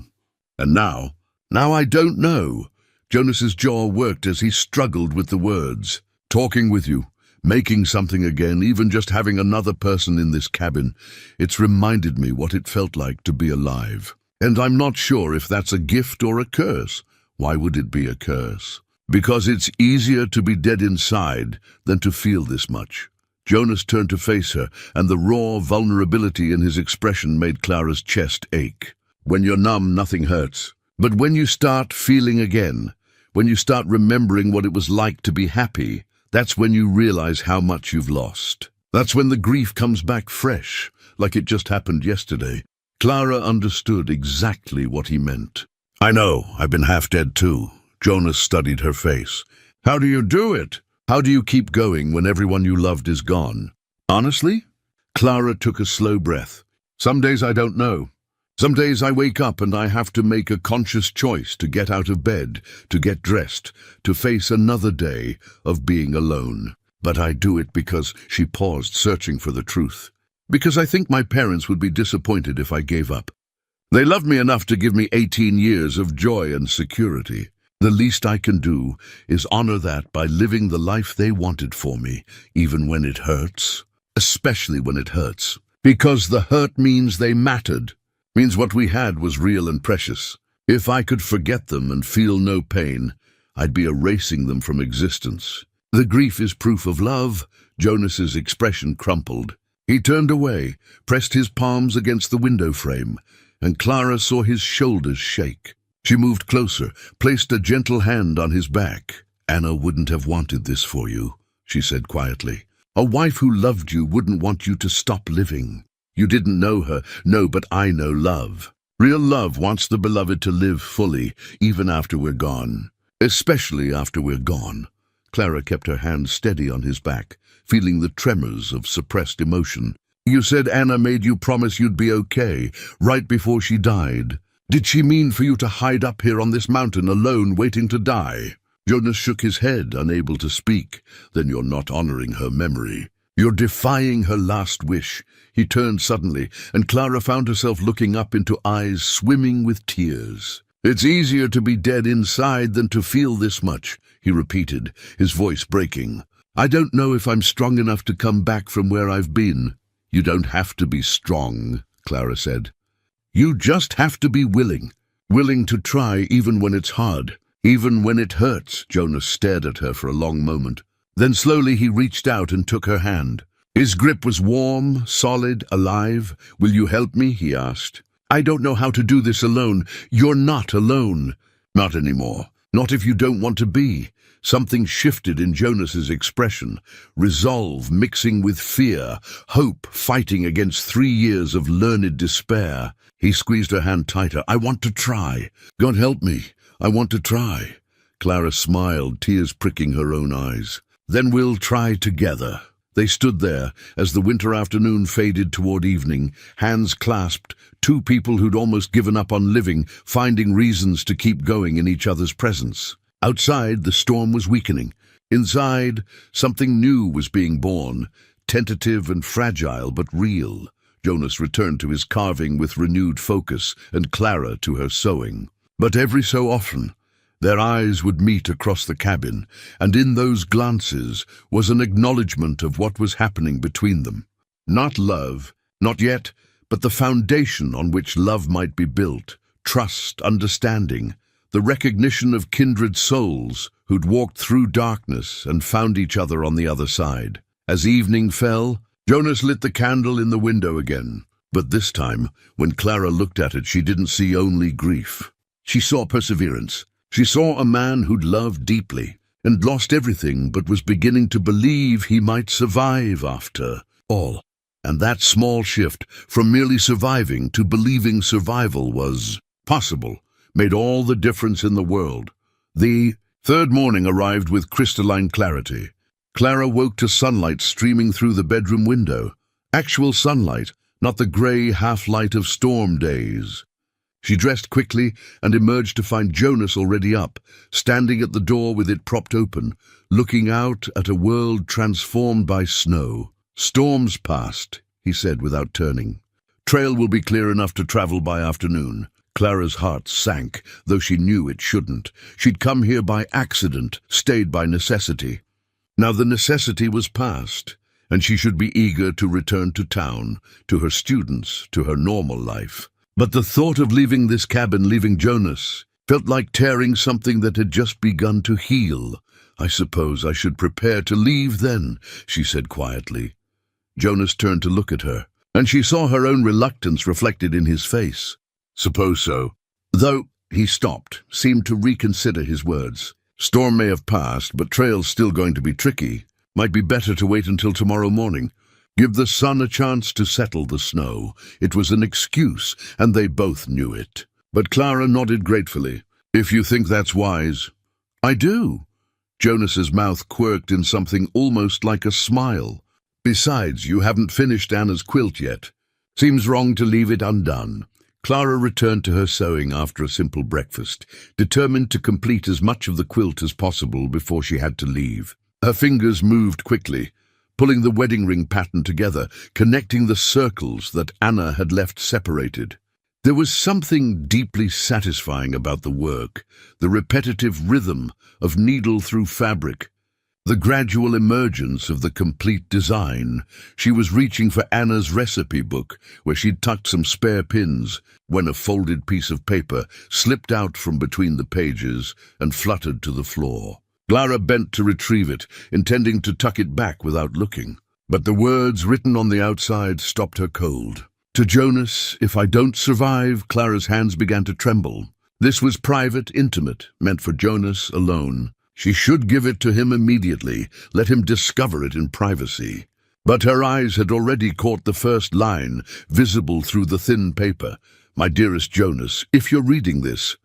And now I don't know. Jonas's jaw worked as he struggled with the words. Talking with you, making something again, even just having another person in this cabin, it's reminded me what it felt like to be alive. And I'm not sure if that's a gift or a curse. Why would it be a curse? Because it's easier to be dead inside than to feel this much. Jonas turned to face her, and the raw vulnerability in his expression made Clara's chest ache. When you're numb, nothing hurts. But when you start feeling again, when you start remembering what it was like to be happy, that's when you realize how much you've lost. That's when the grief comes back fresh, like it just happened yesterday. Clara understood exactly what he meant. I know, I've been half dead too. Jonas studied her face. How do you do it? How do you keep going when everyone you loved is gone? Honestly? Clara took a slow breath. Some days I don't know. Some days I wake up and I have to make a conscious choice to get out of bed, to get dressed, to face another day of being alone. But I do it because she paused, searching for the truth. Because I think my parents would be disappointed if I gave up. They loved me enough to give me 18 years of joy and security. The least I can do is honor that by living the life they wanted for me, even when it hurts. Especially when it hurts. Because the hurt means they mattered. Means what we had was real and precious. If I could forget them and feel no pain, I'd be erasing them from existence. The grief is proof of love. Jonas's expression crumpled. He turned away, pressed his palms against the window frame, and Clara saw his shoulders shake. She moved closer, placed a gentle hand on his back. Anna wouldn't have wanted this for you, she said quietly. A wife who loved you wouldn't want you to stop living. You didn't know her, no, but I know love. Real love wants the beloved to live fully, even after we're gone. Especially after we're gone. Clara kept her hand steady on his back, feeling the tremors of suppressed emotion. You said Anna made you promise you'd be okay, right before she died. Did she mean for you to hide up here on this mountain alone, waiting to die? Jonas shook his head, unable to speak. Then you're not honoring her memory. You're defying her last wish. He turned suddenly, and Clara found herself looking up into eyes swimming with tears. It's easier to be dead inside than to feel this much, he repeated, his voice breaking. I don't know if I'm strong enough to come back from where I've been. You don't have to be strong, Clara said. You just have to be willing. Willing to try even when it's hard. Even when it hurts. Jonas stared at her for a long moment. Then slowly he reached out and took her hand. His grip was warm, solid, alive. Will you help me? He asked. I don't know how to do this alone. You're not alone. Not anymore. Not if you don't want to be. Something shifted in Jonas's expression. Resolve mixing with fear. Hope fighting against 3 years of learned despair. He squeezed her hand tighter. I want to try. God help me. I want to try. Clara smiled, tears pricking her own eyes. Then we'll try together. They stood there as the winter afternoon faded toward evening, hands clasped, two people who'd almost given up on living, finding reasons to keep going in each other's presence. Outside, the storm was weakening. Inside, something new was being born, tentative and fragile but real. Jonas returned to his carving with renewed focus, and Clara to her sewing. But every so often, their eyes would meet across the cabin, and in those glances was an acknowledgement of what was happening between them. Not love, not yet, but the foundation on which love might be built, trust, understanding, the recognition of kindred souls who'd walked through darkness and found each other on the other side. As evening fell, Jonas lit the candle in the window again, but this time, when Clara looked at it, she didn't see only grief. She saw perseverance. She saw a man who'd loved deeply and lost everything but was beginning to believe he might survive after all. And that small shift from merely surviving to believing survival was possible made all the difference in the world. The third morning arrived with crystalline clarity. Clara woke to sunlight streaming through the bedroom window. Actual sunlight, not the grey half-light of storm days. She dressed quickly and emerged to find Jonas already up, standing at the door with it propped open, looking out at a world transformed by snow. "Storm's past," he said without turning. "Trail will be clear enough to travel by afternoon." Clara's heart sank, though she knew it shouldn't. She'd come here by accident, stayed by necessity. Now the necessity was past, and she should be eager to return to town, to her students, to her normal life. But the thought of leaving this cabin, leaving Jonas, felt like tearing something that had just begun to heal. "I suppose I should prepare to leave then," she said quietly. Jonas turned to look at her, and she saw her own reluctance reflected in his face. "Suppose so." Though he stopped, seemed to reconsider his words. "Storm may have passed, but trail's still going to be tricky. Might be better to wait until tomorrow morning. Give the sun a chance to settle the snow." It was an excuse, and they both knew it. But Clara nodded gratefully. "If you think that's wise." "I do." Jonas's mouth quirked in something almost like a smile. "Besides, you haven't finished Anna's quilt yet. Seems wrong to leave it undone." Clara returned to her sewing after a simple breakfast, determined to complete as much of the quilt as possible before she had to leave. Her fingers moved quickly, pulling the wedding ring pattern together, connecting the circles that Anna had left separated. There was something deeply satisfying about the work, the repetitive rhythm of needle through fabric, the gradual emergence of the complete design. She was reaching for Anna's recipe book, where she'd tucked some spare pins, when a folded piece of paper slipped out from between the pages and fluttered to the floor. Clara bent to retrieve it, intending to tuck it back without looking. But the words written on the outside stopped her cold. "To Jonas, if I don't survive." Clara's hands began to tremble. This was private, intimate, meant for Jonas alone. She should give it to him immediately, let him discover it in privacy. But her eyes had already caught the first line, visible through the thin paper. "My dearest Jonas, if you're reading this."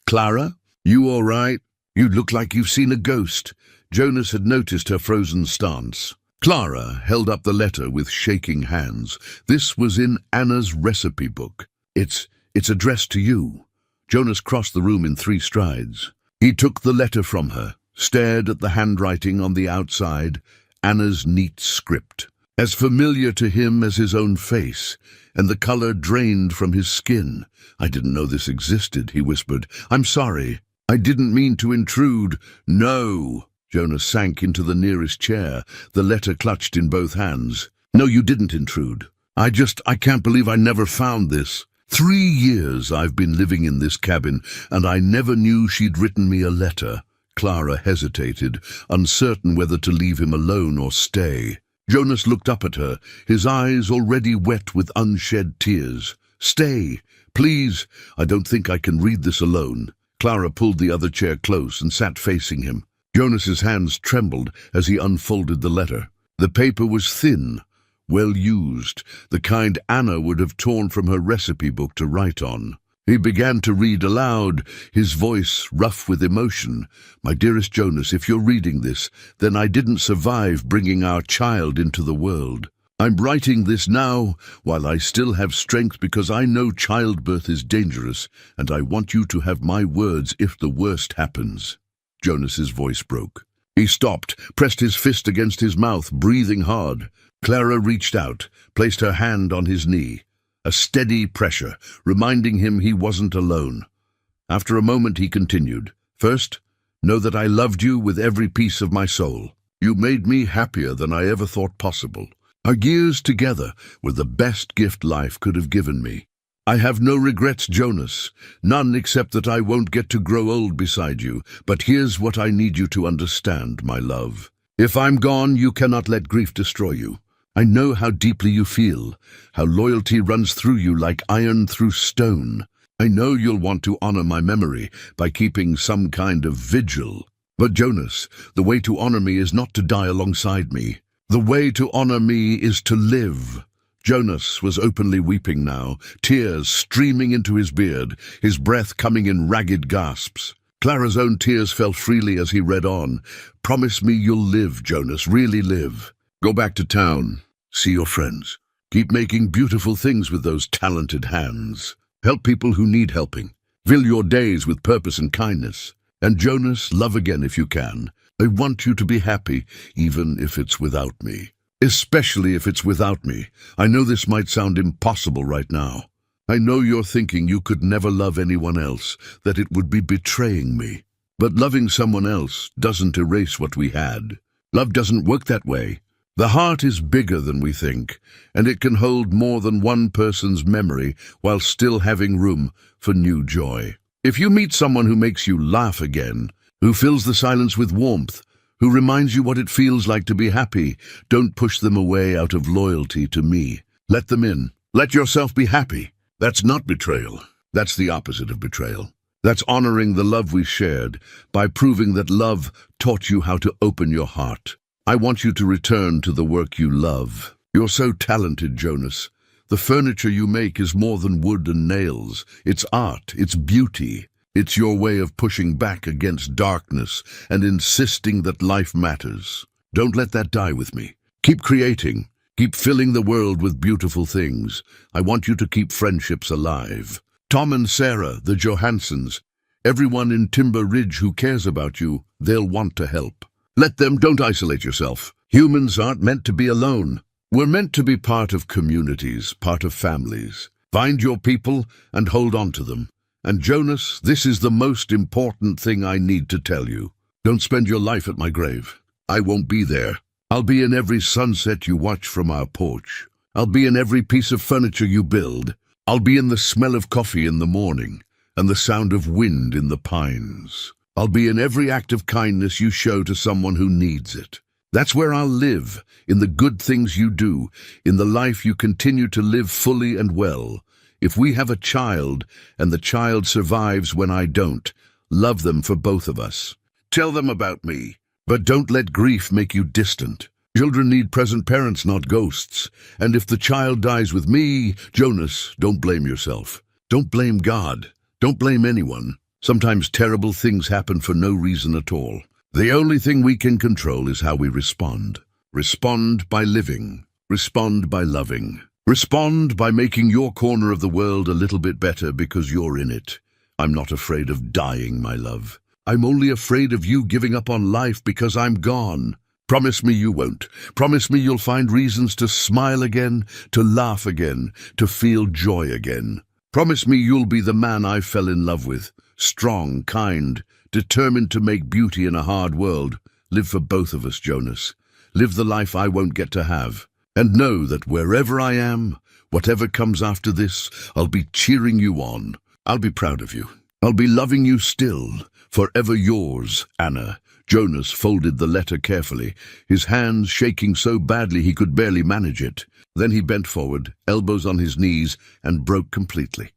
"Clara, you all right? You look like you've seen a ghost." Jonas had noticed her frozen stance. Clara held up the letter with shaking hands. This was in Anna's recipe book. It's addressed to you." Jonas crossed the room in 3 strides. He took the letter from her, stared at the handwriting on the outside, Anna's neat script, as familiar to him as his own face, and the color drained from his skin. "I didn't know this existed," he whispered. "I'm sorry. I didn't mean to intrude." "No." Jonas sank into the nearest chair, the letter clutched in both hands. "No, you didn't intrude. I can't believe I never found this. 3 years I've been living in this cabin, and I never knew she'd written me a letter." Clara hesitated, uncertain whether to leave him alone or stay. Jonas looked up at her, his eyes already wet with unshed tears. "Stay, please. I don't think I can read this alone." Clara pulled the other chair close and sat facing him. Jonas's hands trembled as he unfolded the letter. The paper was thin, well used, the kind Anna would have torn from her recipe book to write on. He began to read aloud, his voice rough with emotion. "My dearest Jonas, if you're reading this, then I didn't survive bringing our child into the world. I'm writing this now while I still have strength because I know childbirth is dangerous, and I want you to have my words if the worst happens." Jonas's voice broke. He stopped, pressed his fist against his mouth, breathing hard. Clara reached out, placed her hand on his knee. A steady pressure, reminding him he wasn't alone. After a moment he continued, "First, know that I loved you with every piece of my soul. You made me happier than I ever thought possible. Our years together were the best gift life could have given me. I have no regrets, Jonas, none except that I won't get to grow old beside you, but here's what I need you to understand, my love. If I'm gone, you cannot let grief destroy you. I know how deeply you feel, how loyalty runs through you like iron through stone. I know you'll want to honor my memory by keeping some kind of vigil. But Jonas, the way to honor me is not to die alongside me. The way to honor me is to live. Jonas was openly weeping now, tears streaming into his beard, his breath coming in ragged gasps. Clara's own tears fell freely as he read on. "Promise me you'll live, Jonas, really live. Go back to town. See your friends. Keep making beautiful things with those talented hands. Help people who need helping. Fill your days with purpose and kindness. And Jonas, love again if you can. I want you to be happy, even if it's without me. Especially if it's without me. I know this might sound impossible right now. I know you're thinking you could never love anyone else, that it would be betraying me. But loving someone else doesn't erase what we had. Love doesn't work that way. The heart is bigger than we think, and it can hold more than one person's memory while still having room for new joy. If you meet someone who makes you laugh again, who fills the silence with warmth, who reminds you what it feels like to be happy, don't push them away out of loyalty to me. Let them in. Let yourself be happy. That's not betrayal. That's the opposite of betrayal. That's honoring the love we shared by proving that love taught you how to open your heart. I want you to return to the work you love. You're so talented, Jonas. The furniture you make is more than wood and nails. It's art, it's beauty. It's your way of pushing back against darkness and insisting that life matters. Don't let that die with me. Keep creating. Keep filling the world with beautiful things. I want you to keep friendships alive. Tom and Sarah, the Johansons, everyone in Timber Ridge who cares about you, they'll want to help. Let them. Don't isolate yourself. Humans aren't meant to be alone. We're meant to be part of communities, part of families. Find your people and hold on to them. And Jonas, this is the most important thing I need to tell you. Don't spend your life at my grave. I won't be there. I'll be in every sunset you watch from our porch. I'll be in every piece of furniture you build. I'll be in the smell of coffee in the morning and the sound of wind in the pines. I'll be in every act of kindness you show to someone who needs it. That's where I'll live, in the good things you do, in the life you continue to live fully and well. If we have a child, and the child survives when I don't, love them for both of us. Tell them about me, but don't let grief make you distant. Children need present parents, not ghosts. And if the child dies with me, Jonas, don't blame yourself. Don't blame God. Don't blame anyone. Sometimes terrible things happen for no reason at all. The only thing we can control is how we respond. Respond by living. Respond by loving. Respond by making your corner of the world a little bit better because you're in it. I'm not afraid of dying, my love. I'm only afraid of you giving up on life because I'm gone. Promise me you won't. Promise me you'll find reasons to smile again, to laugh again, to feel joy again. Promise me you'll be the man I fell in love with. Strong, kind, determined to make beauty in a hard world. Live for both of us, Jonas. Live the life I won't get to have. And know that wherever I am, whatever comes after this, I'll be cheering you on. I'll be proud of you. I'll be loving you still. Forever yours, Anna. Jonas folded the letter carefully, his hands shaking so badly he could barely manage it. Then he bent forward, elbows on his knees, and broke completely.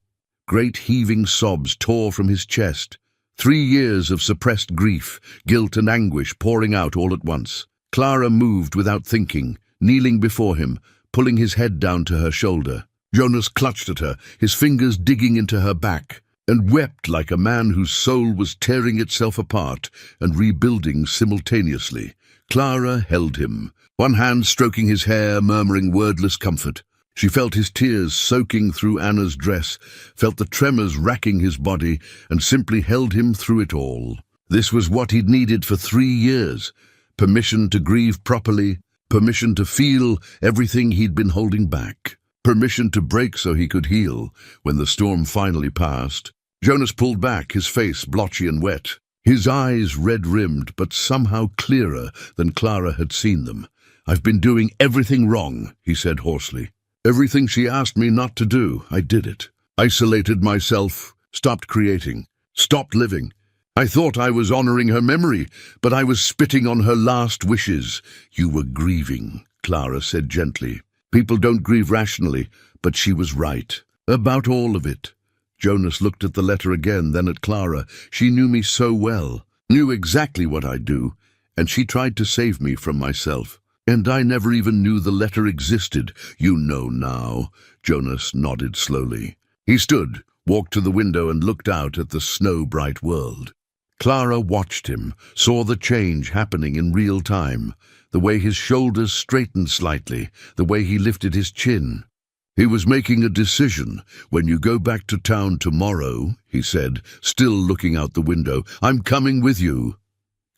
Great heaving sobs tore from his chest. 3 years of suppressed grief, guilt and anguish pouring out all at once. Clara moved without thinking, kneeling before him, pulling his head down to her shoulder. Jonas clutched at her, his fingers digging into her back, and wept like a man whose soul was tearing itself apart and rebuilding simultaneously. Clara held him, one hand stroking his hair, murmuring wordless comfort. She felt his tears soaking through Anna's dress, felt the tremors racking his body, and simply held him through it all. This was what he'd needed for 3 years. Permission to grieve properly, permission to feel everything he'd been holding back, permission to break so he could heal. When the storm finally passed, Jonas pulled back, his face blotchy and wet, his eyes red-rimmed but somehow clearer than Clara had seen them. "I've been doing everything wrong," he said hoarsely. "Everything she asked me not to do, I did it. Isolated myself, stopped creating, stopped living. I thought I was honoring her memory, but I was spitting on her last wishes." "You were grieving," Clara said gently. "People don't grieve rationally, but she was right. About all of it." Jonas looked at the letter again, then at Clara. She knew me so well, knew exactly what I'd do, and she tried to save me from myself. And I never even knew the letter existed. You know now. Jonas nodded slowly. He stood, walked to the window and looked out at the snow-bright world. Clara watched him, saw the change happening in real time, the way his shoulders straightened slightly, the way he lifted his chin. He was making a decision. When you go back to town tomorrow, he said, still looking out the window, I'm coming with you.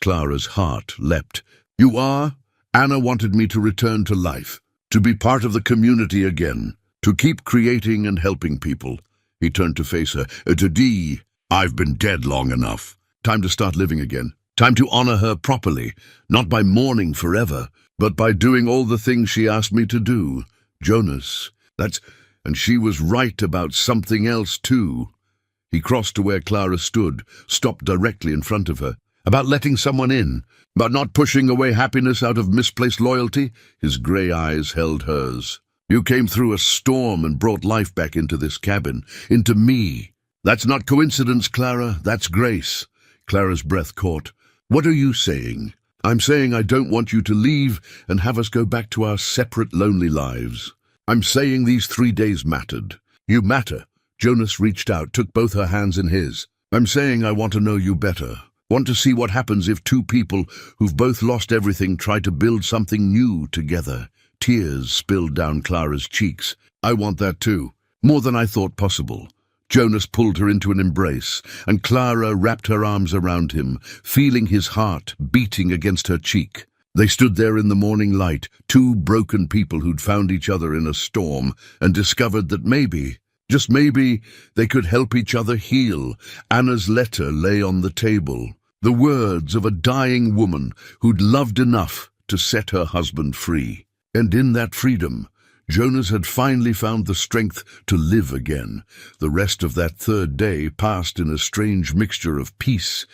Clara's heart leapt. You are? Anna wanted me to return to life, to be part of the community again, to keep creating and helping people. He turned to face her. Today, I've been dead long enough. Time to start living again. Time to honor her properly, not by mourning forever, but by doing all the things she asked me to do. Jonas, and she was right about something else too. He crossed to where Clara stood, stopped directly in front of her. About letting someone in, about not pushing away happiness out of misplaced loyalty. His grey eyes held hers. You came through a storm and brought life back into this cabin, into me. That's not coincidence, Clara, that's grace. Clara's breath caught. What are you saying? I'm saying I don't want you to leave and have us go back to our separate lonely lives. I'm saying these 3 days mattered. You matter. Jonas reached out, took both her hands in his. I'm saying I want to know you better. Want to see what happens if two people who've both lost everything try to build something new together. Tears spilled down Clara's cheeks. I want that too. More than I thought possible. Jonas pulled her into an embrace, and Clara wrapped her arms around him, feeling his heart beating against her cheek. They stood there in the morning light, two broken people who'd found each other in a storm and discovered that maybe, just maybe, they could help each other heal. Anna's letter lay on the table, the words of a dying woman who'd loved enough to set her husband free. And in that freedom, Jonas had finally found the strength to live again. The rest of that third day passed in a strange mixture of peace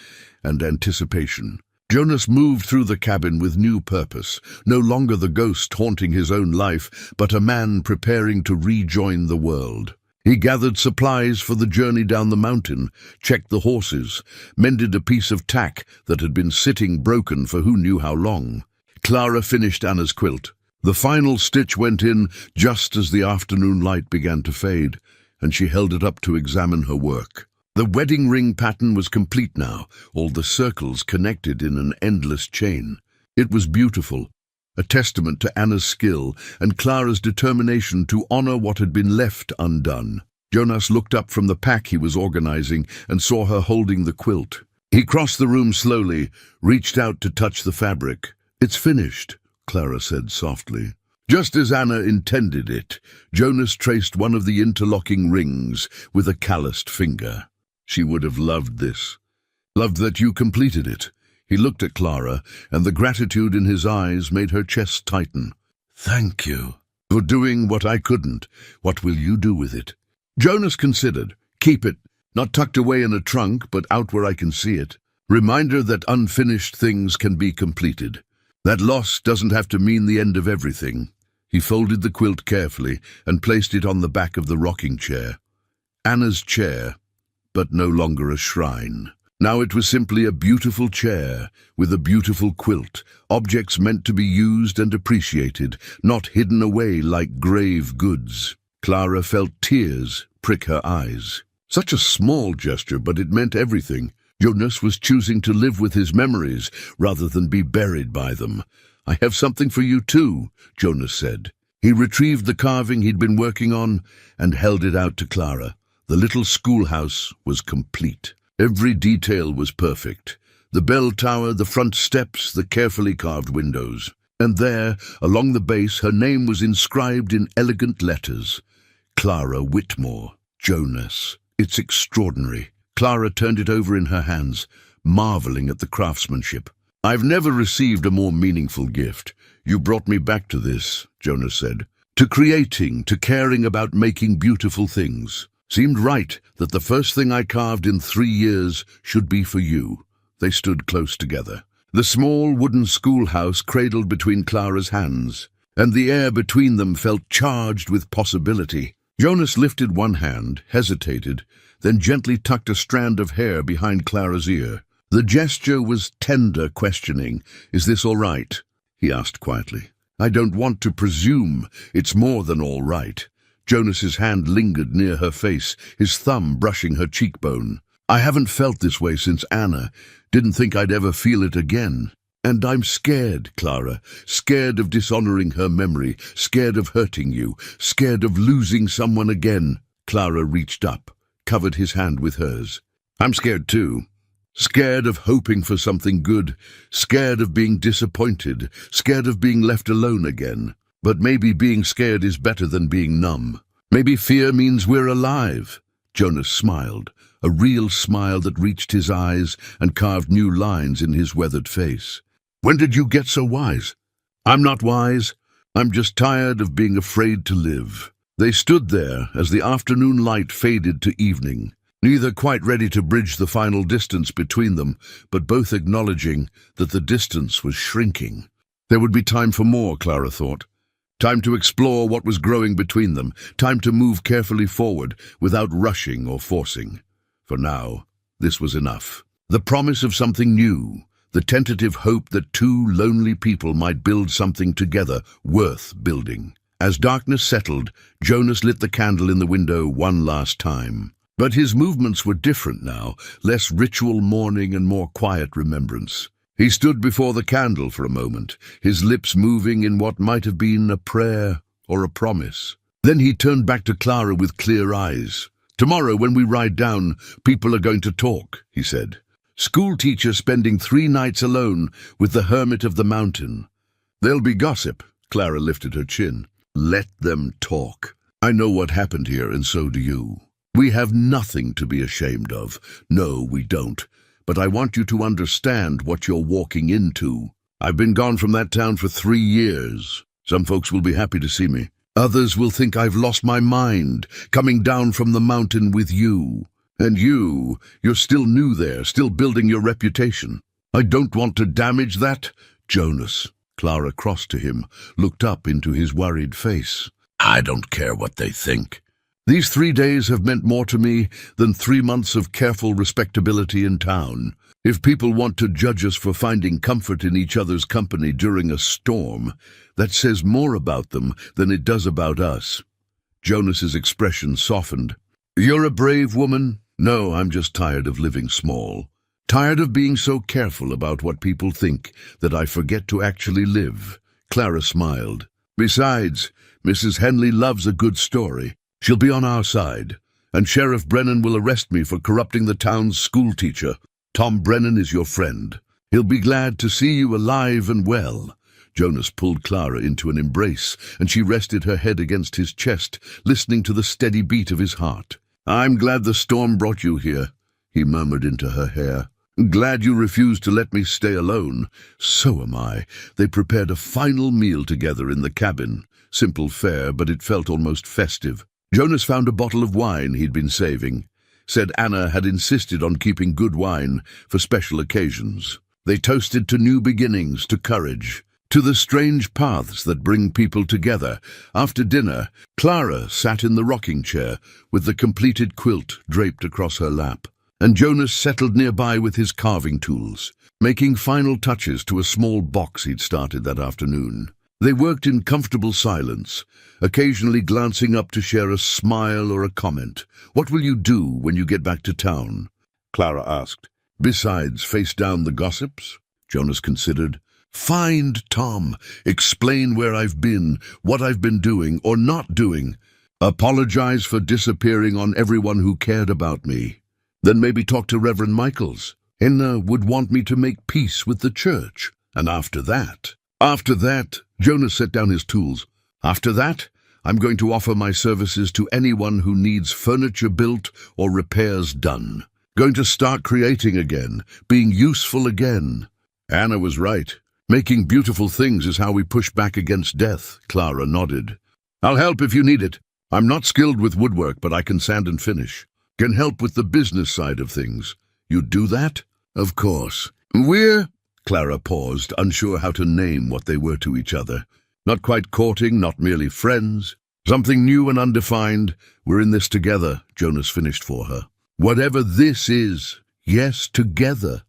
and anticipation. Jonas moved through the cabin with new purpose, no longer the ghost haunting his own life, but a man preparing to rejoin the world. He gathered supplies for the journey down the mountain, checked the horses, mended a piece of tack that had been sitting broken for who knew how long. Clara finished Anna's quilt. The final stitch went in just as the afternoon light began to fade, and she held it up to examine her work. The wedding ring pattern was complete now, all the circles connected in an endless chain. It was beautiful, a testament to Anna's skill and Clara's determination to honor what had been left undone. Jonas looked up from the pack he was organizing and saw her holding the quilt. He crossed the room slowly, reached out to touch the fabric. It's finished, Clara said softly. Just as Anna intended it, Jonas traced one of the interlocking rings with a calloused finger. She would have loved this. Loved that you completed it. He looked at Clara, and the gratitude in his eyes made her chest tighten. Thank you for doing what I couldn't. What will you do with it? Jonas considered. Keep it, not tucked away in a trunk, but out where I can see it. Reminder that unfinished things can be completed. That loss doesn't have to mean the end of everything. He folded the quilt carefully and placed it on the back of the rocking chair. Anna's chair, but no longer a shrine. Now it was simply a beautiful chair with a beautiful quilt, objects meant to be used and appreciated, not hidden away like grave goods. Clara felt tears prick her eyes. Such a small gesture, but it meant everything. Jonas was choosing to live with his memories rather than be buried by them. I have something for you too, Jonas said. He retrieved the carving he'd been working on and held it out to Clara. The little schoolhouse was complete. Every detail was perfect. The bell tower, the front steps, the carefully carved windows. And there, along the base, her name was inscribed in elegant letters. Clara Whitmore, Jonas. It's extraordinary. Clara turned it over in her hands, marveling at the craftsmanship. I've never received a more meaningful gift. You brought me back to this, Jonas said. To creating, to caring about making beautiful things. Seemed right that the first thing I carved in 3 years should be for you. They stood close together. The small wooden schoolhouse cradled between Clara's hands, and the air between them felt charged with possibility. Jonas lifted one hand, hesitated, then gently tucked a strand of hair behind Clara's ear. The gesture was tender questioning. Is this all right? He asked quietly. I don't want to presume it's more than all right. Jonas's hand lingered near her face, his thumb brushing her cheekbone. I haven't felt this way since Anna. Didn't think I'd ever feel it again. And I'm scared, Clara. Scared of dishonoring her memory, scared of hurting you, scared of losing someone again. Clara reached up, covered his hand with hers. I'm scared too. Scared of hoping for something good, scared of being disappointed, scared of being left alone again. But maybe being scared is better than being numb. Maybe fear means we're alive. Jonas smiled, a real smile that reached his eyes and carved new lines in his weathered face. When did you get so wise? I'm not wise. I'm just tired of being afraid to live. They stood there as the afternoon light faded to evening, neither quite ready to bridge the final distance between them, but both acknowledging that the distance was shrinking. There would be time for more, Clara thought. Time to explore what was growing between them, time to move carefully forward without rushing or forcing. For now, this was enough. The promise of something new, the tentative hope that two lonely people might build something together worth building. As darkness settled, Jonas lit the candle in the window one last time. But his movements were different now, less ritual mourning and more quiet remembrance. He stood before the candle for a moment, his lips moving in what might have been a prayer or a promise. Then he turned back to Clara with clear eyes. Tomorrow, when we ride down, people are going to talk, he said. School teacher spending 3 nights alone with the hermit of the mountain. There'll be gossip. Clara lifted her chin. Let them talk. I know what happened here, and so do you. We have nothing to be ashamed of. No, we don't. But I want you to understand what you're walking into. I've been gone from that town for 3 years. Some folks will be happy to see me. Others will think I've lost my mind, coming down from the mountain with you. And you're still new there, still building your reputation. I don't want to damage that, Jonas. Clara crossed to him, looked up into his worried face. I don't care what they think. These 3 days have meant more to me than 3 months of careful respectability in town. If people want to judge us for finding comfort in each other's company during a storm, that says more about them than it does about us. Jonas's expression softened. You're a brave woman. No, I'm just tired of living small. Tired of being so careful about what people think that I forget to actually live. Clara smiled. Besides, Mrs. Henley loves a good story. She'll be on our side, and Sheriff Brennan will arrest me for corrupting the town's schoolteacher. Tom Brennan is your friend. He'll be glad to see you alive and well. Jonas pulled Clara into an embrace, and she rested her head against his chest, listening to the steady beat of his heart. I'm glad the storm brought you here, he murmured into her hair. Glad you refused to let me stay alone. So am I. They prepared a final meal together in the cabin. Simple fare, but it felt almost festive. Jonas found a bottle of wine he'd been saving. Said Anna had insisted on keeping good wine for special occasions. They toasted to new beginnings, to courage, to the strange paths that bring people together. After dinner, Clara sat in the rocking chair with the completed quilt draped across her lap, and Jonas settled nearby with his carving tools, making final touches to a small box he'd started that afternoon. They worked in comfortable silence, occasionally glancing up to share a smile or a comment. What will you do when you get back to town? Clara asked. Besides face down the gossips? Jonas considered. Find Tom. Explain where I've been, what I've been doing or not doing. Apologize for disappearing on everyone who cared about me. Then maybe talk to Reverend Michaels. Henna would want me to make peace with the church. And after that, Jonas set down his tools. After that, I'm going to offer my services to anyone who needs furniture built or repairs done. Going to start creating again, being useful again. Anna was right. Making beautiful things is how we push back against death, Clara nodded. I'll help if you need it. I'm not skilled with woodwork, but I can sand and finish. Can help with the business side of things. You'd do that? Of course. Clara paused, unsure how to name what they were to each other. Not quite courting, not merely friends. Something new and undefined. We're in this together, Jonas finished for her. Whatever this is, yes, together.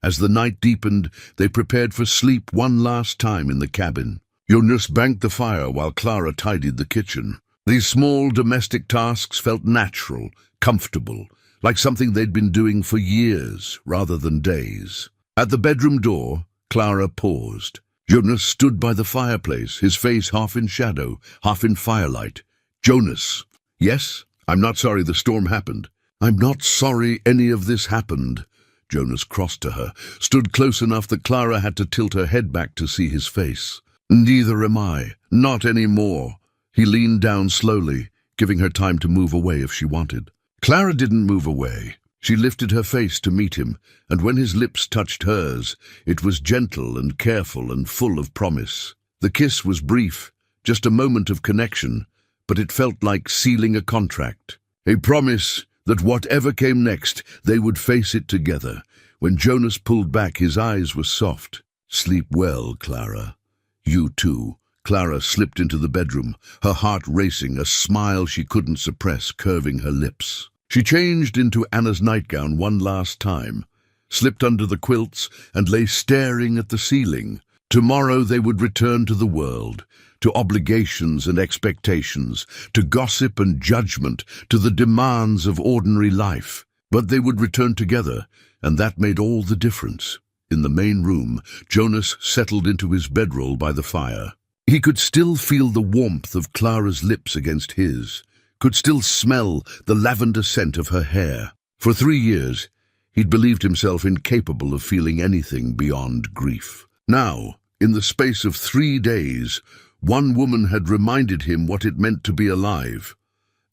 As the night deepened, they prepared for sleep one last time in the cabin. Jonas banked the fire while Clara tidied the kitchen. These small domestic tasks felt natural, comfortable, like something they'd been doing for years rather than days. At the bedroom door, Clara paused. Jonas stood by the fireplace, his face half in shadow, half in firelight. Jonas. Yes, I'm not sorry the storm happened. I'm not sorry any of this happened. Jonas crossed to her, stood close enough that Clara had to tilt her head back to see his face. Neither am I. Not anymore. He leaned down slowly, giving her time to move away if she wanted. Clara didn't move away. She lifted her face to meet him, and when his lips touched hers, it was gentle and careful and full of promise. The kiss was brief, just a moment of connection, but it felt like sealing a contract. A promise that whatever came next, they would face it together. When Jonas pulled back, his eyes were soft. Sleep well, Clara. You too. Clara slipped into the bedroom, her heart racing, a smile she couldn't suppress curving her lips. She changed into Anna's nightgown one last time, slipped under the quilts, and lay staring at the ceiling. Tomorrow they would return to the world, to obligations and expectations, to gossip and judgment, to the demands of ordinary life. But they would return together, and that made all the difference. In the main room, Jonas settled into his bedroll by the fire. He could still feel the warmth of Clara's lips against his, could still smell the lavender scent of her hair. For 3 years, he'd believed himself incapable of feeling anything beyond grief. Now, in the space of 3 days, one woman had reminded him what it meant to be alive.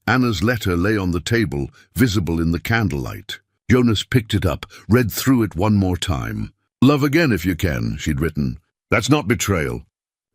Anna's letter lay on the table, visible in the candlelight. Jonas picked it up, read through it one more time. "Love again if you can," she'd written. "That's not betrayal.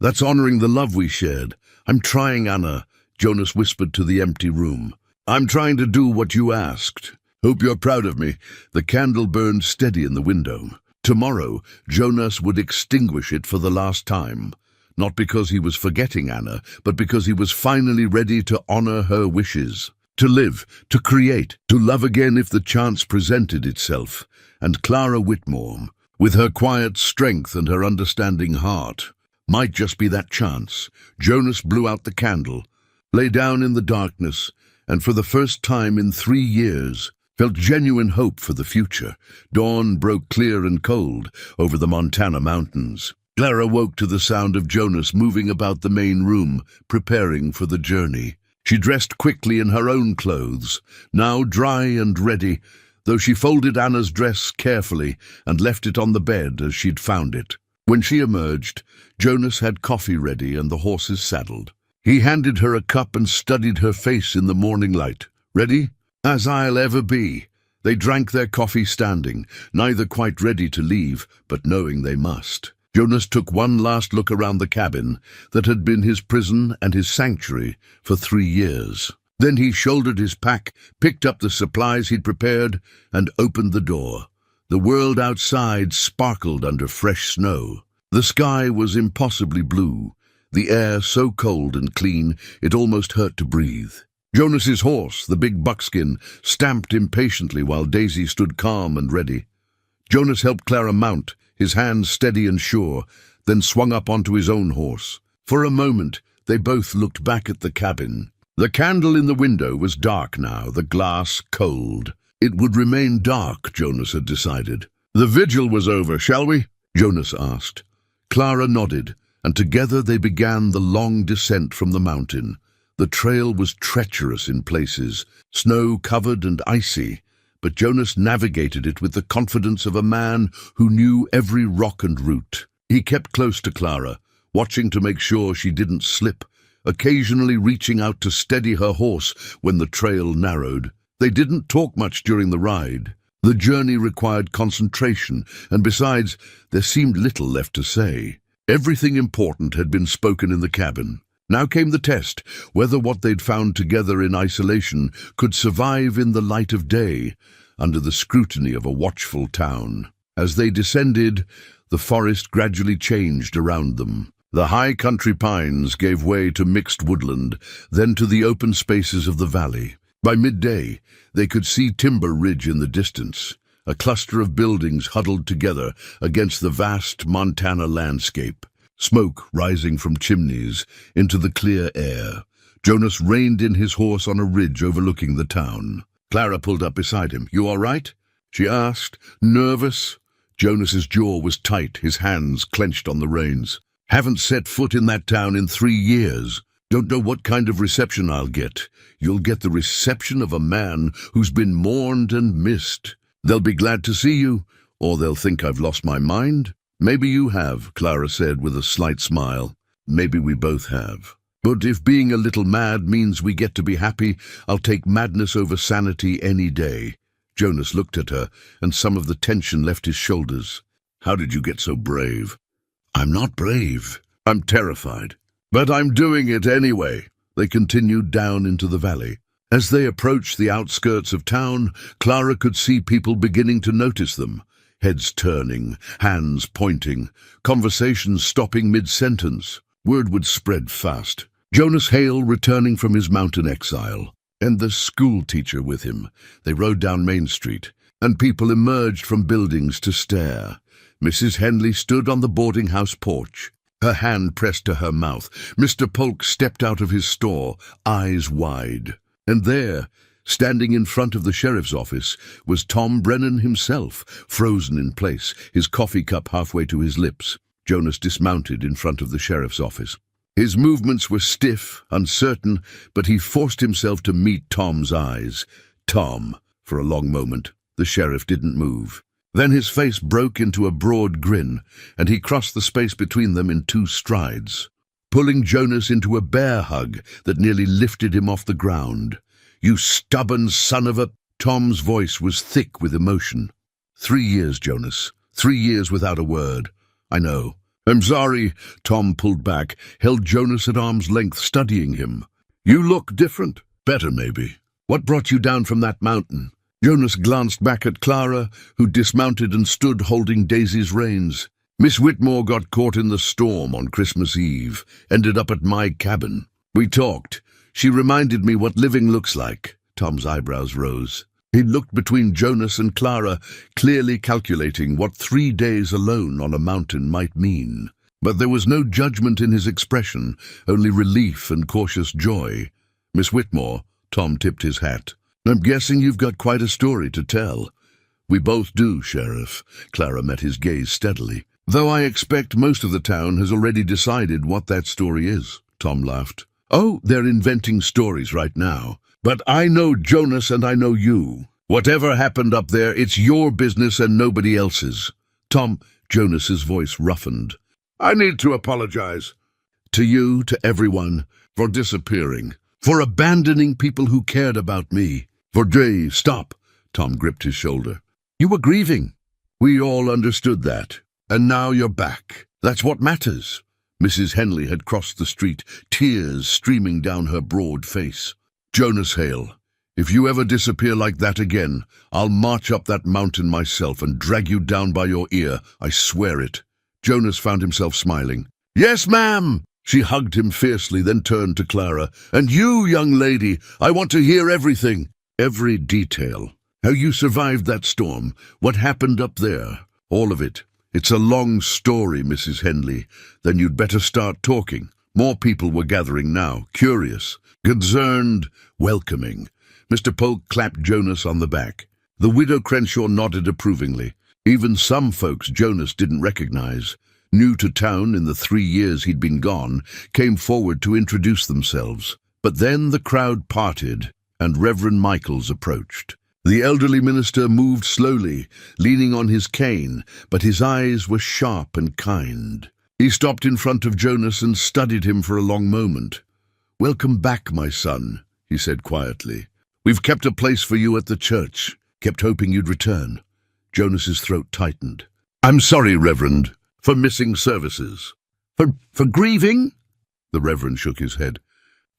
That's honoring the love we shared. I'm trying, Anna," Jonas whispered to the empty room. "I'm trying to do what you asked. Hope you're proud of me." The candle burned steady in the window. Tomorrow, Jonas would extinguish it for the last time. Not because he was forgetting Anna, but because he was finally ready to honor her wishes. To live, to create, to love again if the chance presented itself. And Clara Whitmore, with her quiet strength and her understanding heart, might just be that chance. Jonas blew out the candle, lay down in the darkness, and for the first time in 3 years, felt genuine hope for the future. Dawn broke clear and cold over the Montana mountains. Clara woke to the sound of Jonas moving about the main room, preparing for the journey. She dressed quickly in her own clothes, now dry and ready, though she folded Anna's dress carefully and left it on the bed as she'd found it. When she emerged, Jonas had coffee ready and the horses saddled. He handed her a cup and studied her face in the morning light. "Ready?" "As I'll ever be." They drank their coffee standing, neither quite ready to leave, but knowing they must. Jonas took one last look around the cabin that had been his prison and his sanctuary for 3 years. Then he shouldered his pack, picked up the supplies he'd prepared, and opened the door. The world outside sparkled under fresh snow. The sky was impossibly blue, the air so cold and clean it almost hurt to breathe. Jonas's horse, the big buckskin, stamped impatiently while Daisy stood calm and ready. Jonas helped Clara mount, his hands steady and sure, then swung up onto his own horse. For a moment, they both looked back at the cabin. The candle in the window was dark now, the glass cold. It would remain dark, Jonas had decided. "The vigil was over, shall we?" Jonas asked. Clara nodded, and together they began the long descent from the mountain. The trail was treacherous in places, snow-covered and icy, but Jonas navigated it with the confidence of a man who knew every rock and route. He kept close to Clara, watching to make sure she didn't slip, occasionally reaching out to steady her horse when the trail narrowed. They didn't talk much during the ride. The journey required concentration, and besides, there seemed little left to say. Everything important had been spoken in the cabin. Now came the test, whether what they'd found together in isolation could survive in the light of day, under the scrutiny of a watchful town. As they descended, the forest gradually changed around them. The high country pines gave way to mixed woodland, then to the open spaces of the valley. By midday, they could see Timber Ridge in the distance, a cluster of buildings huddled together against the vast Montana landscape. smoke rising from chimneys into the clear air. Jonas reined in his horse on a ridge overlooking the town. Clara pulled up beside him. "You all right?" she asked, nervous. Jonas's jaw was tight, his hands clenched on the reins. "Haven't set foot in that town in 3 years. Don't know what kind of reception I'll get. You'll get the reception of a man who's been mourned and missed. They'll be glad to see you, or they'll think I've lost my mind." "Maybe you have," Clara said with a slight smile. "Maybe we both have. But if being a little mad means we get to be happy, I'll take madness over sanity any day." Jonas looked at her, and some of the tension left his shoulders. "How did you get so brave?" "I'm not brave. I'm terrified. But I'm doing it anyway." They continued down into the valley. As they approached the outskirts of town, Clara could see people beginning to notice them. Heads turning, hands pointing, conversations stopping mid-sentence. Word would spread fast. Jonas Hale returning from his mountain exile, and the school teacher with him. They rode down Main Street, and people emerged from buildings to stare. Mrs. Henley stood on the boarding house porch, her hand pressed to her mouth. Mr. Polk stepped out of his store, eyes wide. And there, standing in front of the sheriff's office, was Tom Brennan himself, frozen in place, his coffee cup halfway to his lips. Jonas dismounted in front of the sheriff's office. His movements were stiff, uncertain, but he forced himself to meet Tom's eyes. Tom, for a long moment. The sheriff didn't move. Then his face broke into a broad grin, and he crossed the space between them in 2 strides, pulling Jonas into a bear hug that nearly lifted him off the ground. "You stubborn son of a—" Tom's voice was thick with emotion. 3 years, Jonas. 3 years without a word. I know. "I'm sorry." Tom pulled back, held Jonas at arm's length, studying him. "You look different. Better, maybe. What brought you down from that mountain?" Jonas glanced back at Clara, who dismounted and stood holding Daisy's reins. "Miss Whitmore got caught in the storm on Christmas Eve, ended up at my cabin. We talked. She reminded me what living looks like." Tom's eyebrows rose. He looked between Jonas and Clara, clearly calculating what 3 days alone on a mountain might mean. But there was no judgment in his expression, only relief and cautious joy. "Miss Whitmore," Tom tipped his hat. "I'm guessing you've got quite a story to tell." "We both do, Sheriff." Clara met his gaze steadily. "Though I expect most of the town has already decided what that story is," Tom laughed. "Oh, they're inventing stories right now. But I know Jonas and I know you. Whatever happened up there, it's your business and nobody else's." "Tom," Jonas's voice roughened. "I need to apologize. To you, to everyone, for disappearing, for abandoning people who cared about me. For Dave, stop." Tom gripped his shoulder. "You were grieving. We all understood that. And now you're back. That's what matters." Mrs. Henley had crossed the street, tears streaming down her broad face. "Jonas Hale, if you ever disappear like that again, I'll march up that mountain myself and drag you down by your ear. I swear it." Jonas found himself smiling. "Yes, ma'am." She hugged him fiercely, then turned to Clara. "And you, young lady, I want to hear everything. Every detail. How you survived that storm. What happened up there. All of it. It's a long story, Mrs. Henley. Then you'd better start talking." More people were gathering now, curious, concerned, welcoming. Mr. Polk clapped Jonas on the back. The widow Crenshaw nodded approvingly. Even some folks Jonas didn't recognize, new to town in the 3 years he'd been gone, came forward to introduce themselves. But then the crowd parted, and Reverend Michaels approached. The elderly minister moved slowly, leaning on his cane, but his eyes were sharp and kind. He stopped in front of Jonas and studied him for a long moment. "Welcome back, my son," he said quietly. "We've kept a place for you at the church, kept hoping you'd return." Jonas's throat tightened. "I'm sorry, Reverend, for missing services." For grieving?" The Reverend shook his head.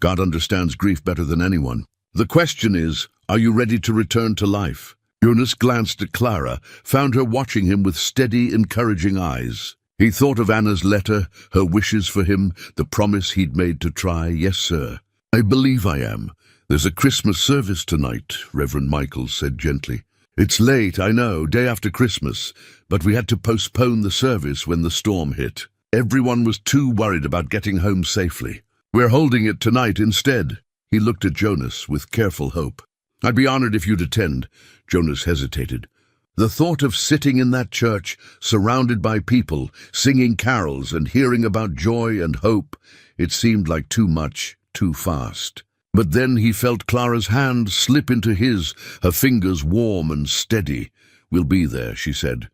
"God understands grief better than anyone. The question is, are you ready to return to life?" Jonas glanced at Clara, found her watching him with steady, encouraging eyes. He thought of Anna's letter, her wishes for him, the promise he'd made to try. "Yes, sir. I believe I am. There's a Christmas service tonight," Reverend Michaels said gently. "It's late, I know, day after Christmas, but we had to postpone the service when the storm hit." Everyone was too worried about getting home safely. "We're holding it tonight instead." He looked at Jonas with careful hope. "I'd be honored if you'd attend." Jonas hesitated. The thought of sitting in that church, surrounded by people, singing carols and hearing about joy and hope, it seemed like too much, too fast. But then he felt Clara's hand slip into his, her fingers warm and steady. "We'll be there," she said.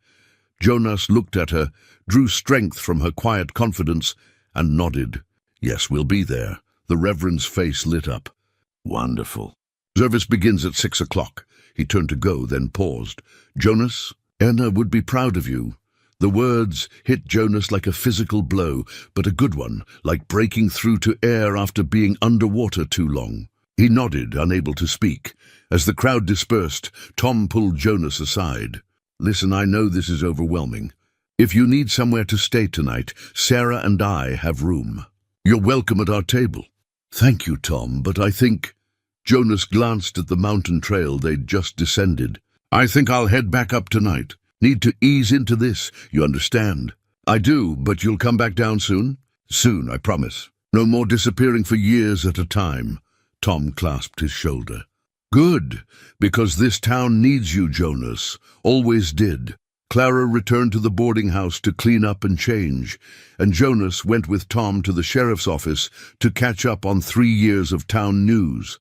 Jonas looked at her, drew strength from her quiet confidence, and nodded. "Yes, we'll be there." The Reverend's face lit up. "Wonderful." "Service begins at 6 o'clock. He turned to go, then paused. "Jonas, Anna would be proud of you." The words hit Jonas like a physical blow, but a good one, like breaking through to air after being underwater too long. He nodded, unable to speak. As the crowd dispersed, Tom pulled Jonas aside. "Listen, I know this is overwhelming. If you need somewhere to stay tonight, Sarah and I have room. You're welcome at our table." "Thank you, Tom, but I think—" Jonas glanced at the mountain trail they'd just descended. "I think I'll head back up tonight. Need to ease into this, you understand?" "I do, but you'll come back down soon?" "Soon, I promise. No more disappearing for years at a time." Tom clasped his shoulder. "Good, because this town needs you, Jonas. Always did." Clara returned to the boarding house to clean up and change, and Jonas went with Tom to the sheriff's office to catch up on 3 years of town news.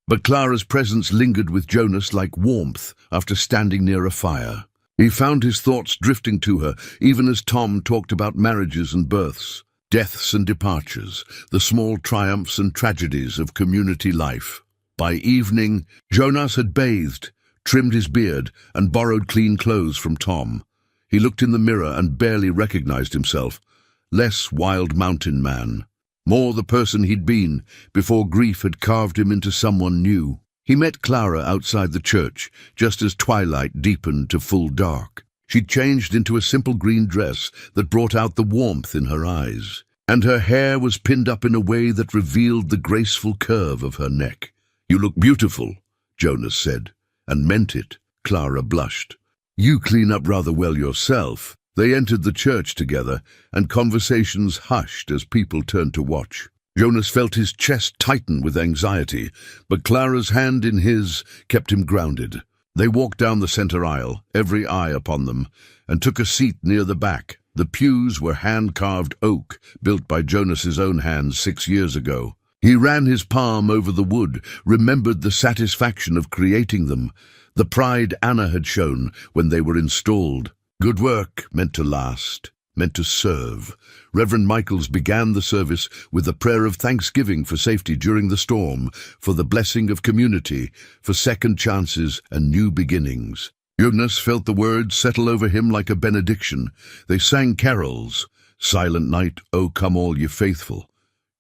But Clara's presence lingered with Jonas like warmth after standing near a fire. He found his thoughts drifting to her, even as Tom talked about marriages and births, deaths and departures, the small triumphs and tragedies of community life. By evening, Jonas had bathed, trimmed his beard, and borrowed clean clothes from Tom. He looked in the mirror and barely recognized himself. Less wild mountain man, more the person he'd been before grief had carved him into someone new. He met Clara outside the church, just as twilight deepened to full dark. She'd changed into a simple green dress that brought out the warmth in her eyes, and her hair was pinned up in a way that revealed the graceful curve of her neck. "You look beautiful," Jonas said, and meant it. Clara blushed. "You clean up rather well yourself." They entered the church together, and conversations hushed as people turned to watch. Jonas felt his chest tighten with anxiety, but Clara's hand in his kept him grounded. They walked down the center aisle, every eye upon them, and took a seat near the back. The pews were hand-carved oak, built by Jonas's own hands 6 years ago. He ran his palm over the wood, remembered the satisfaction of creating them, the pride Anna had shown when they were installed. Good work, meant to last, meant to serve. Reverend Michaels began the service with a prayer of thanksgiving for safety during the storm, for the blessing of community, for second chances and new beginnings. Jonas felt the words settle over him like a benediction. They sang carols. "Silent night, O come all ye faithful.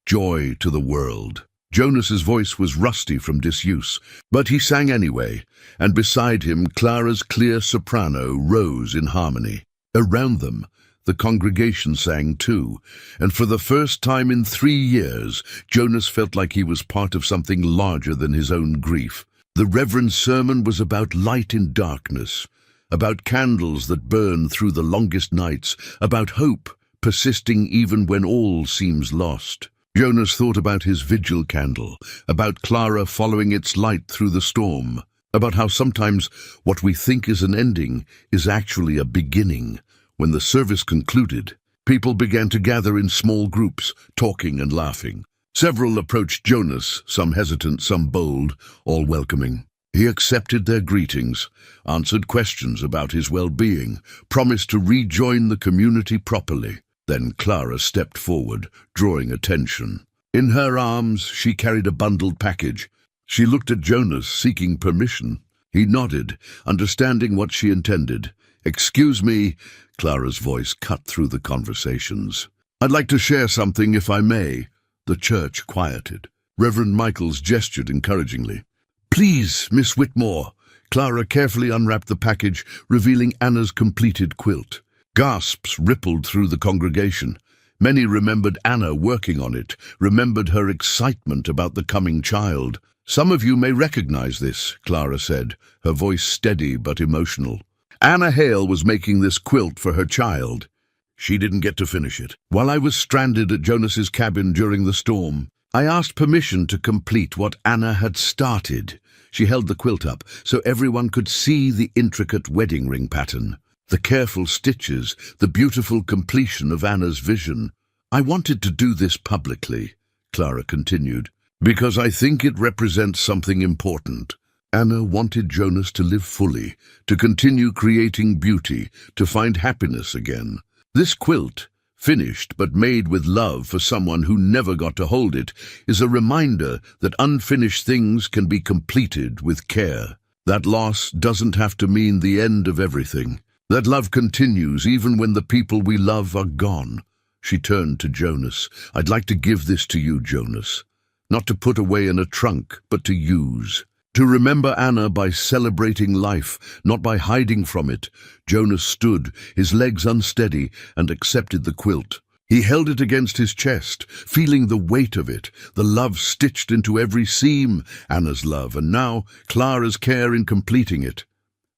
Joy to the world." Jonas's voice was rusty from disuse, but he sang anyway, and beside him Clara's clear soprano rose in harmony. Around them, the congregation sang too, and for the first time in 3 years, Jonas felt like he was part of something larger than his own grief. The Reverend's sermon was about light in darkness, about candles that burn through the longest nights, about hope persisting even when all seems lost. Jonas thought about his vigil candle, about Clara following its light through the storm, about how sometimes what we think is an ending is actually a beginning. When the service concluded, people began to gather in small groups, talking and laughing. Several approached Jonas, some hesitant, some bold, all welcoming. He accepted their greetings, answered questions about his well-being, promised to rejoin the community properly. Then Clara stepped forward, drawing attention. In her arms, she carried a bundled package. She looked at Jonas, seeking permission. He nodded, understanding what she intended. "Excuse me," Clara's voice cut through the conversations. "I'd like to share something, if I may." The church quieted. Reverend Michaels gestured encouragingly. "Please, Miss Whitmore." Clara carefully unwrapped the package, revealing Anna's completed quilt. Gasps rippled through the congregation. Many remembered Anna working on it, remembered her excitement about the coming child. "Some of you may recognize this," Clara said, her voice steady but emotional. "Anna Hale was making this quilt for her child. She didn't get to finish it. While I was stranded at Jonas's cabin during the storm, I asked permission to complete what Anna had started. She held the quilt up so everyone could see the intricate wedding ring pattern, the careful stitches, the beautiful completion of Anna's vision. I wanted to do this publicly, Clara continued, because I think it represents something important. Anna wanted Jonas to live fully, to continue creating beauty, to find happiness again. This quilt, finished but made with love for someone who never got to hold it, is a reminder that unfinished things can be completed with care. That loss doesn't have to mean the end of everything. That love continues even when the people we love are gone. She turned to Jonas. I'd like to give this to you, Jonas. Not to put away in a trunk, but to use. To remember Anna by celebrating life, not by hiding from it. Jonas stood, his legs unsteady, and accepted the quilt. He held it against his chest, feeling the weight of it, the love stitched into every seam, Anna's love, and now Clara's care in completing it.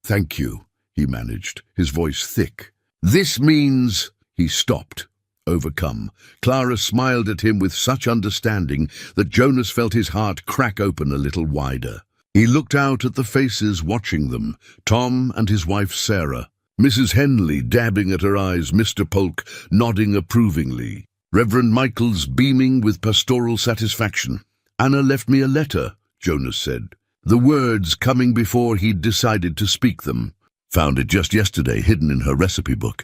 Thank you, he managed, his voice thick. This means... He stopped, overcome. Clara smiled at him with such understanding that Jonas felt his heart crack open a little wider. He looked out at the faces watching them, Tom and his wife Sarah, Mrs. Henley dabbing at her eyes, Mr. Polk nodding approvingly, Reverend Michaels beaming with pastoral satisfaction. Anna left me a letter, Jonas said, the words coming before he'd decided to speak them. Found it just yesterday, hidden in her recipe book.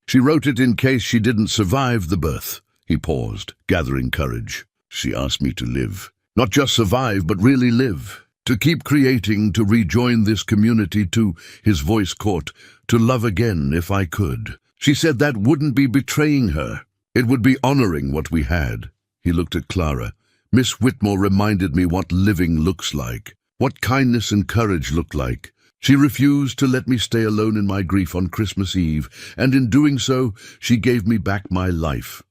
She wrote it in case she didn't survive the birth. He paused, gathering courage. She asked me to live. Not just survive, but really live. To keep creating, to rejoin this community, to, his voice caught, to love again if I could. She said that wouldn't be betraying her. It would be honoring what we had. He looked at Clara. Miss Whitmore reminded me what living looks like, what kindness and courage look like. She refused to let me stay alone in my grief on Christmas Eve, and in doing so, she gave me back my life.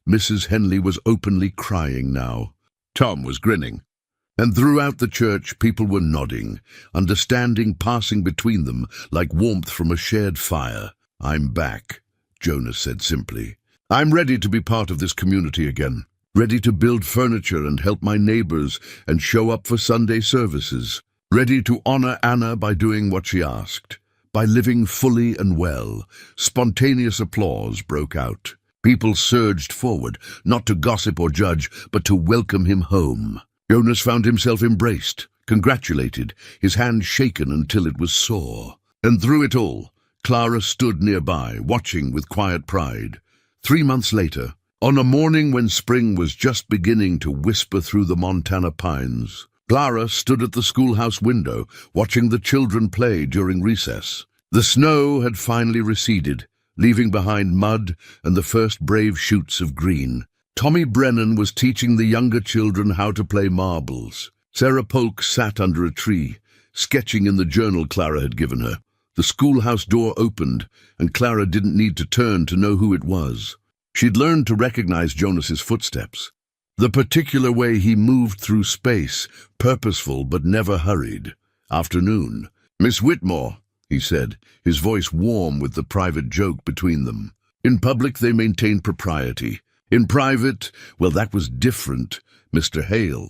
Mrs. Henley was openly crying now. Tom was grinning. And throughout the church, people were nodding, understanding passing between them like warmth from a shared fire. I'm back, Jonas said simply. I'm ready to be part of this community again, ready to build furniture and help my neighbors and show up for Sunday services, ready to honor Anna by doing what she asked, by living fully and well. Spontaneous applause broke out. People surged forward, not to gossip or judge, but to welcome him home. Jonas found himself embraced, congratulated, his hand shaken until it was sore. And through it all, Clara stood nearby, watching with quiet pride. 3 months later, on a morning when spring was just beginning to whisper through the Montana pines, Clara stood at the schoolhouse window, watching the children play during recess. The snow had finally receded, leaving behind mud and the first brave shoots of green. Tommy Brennan was teaching the younger children how to play marbles. Sarah Polk sat under a tree, sketching in the journal Clara had given her. The schoolhouse door opened, and Clara didn't need to turn to know who it was. She'd learned to recognize Jonas's footsteps. The particular way he moved through space, purposeful but never hurried. Afternoon. Miss Whitmore, he said, his voice warm with the private joke between them. In public they maintained propriety. In private, well, that was different, Mr. Hale.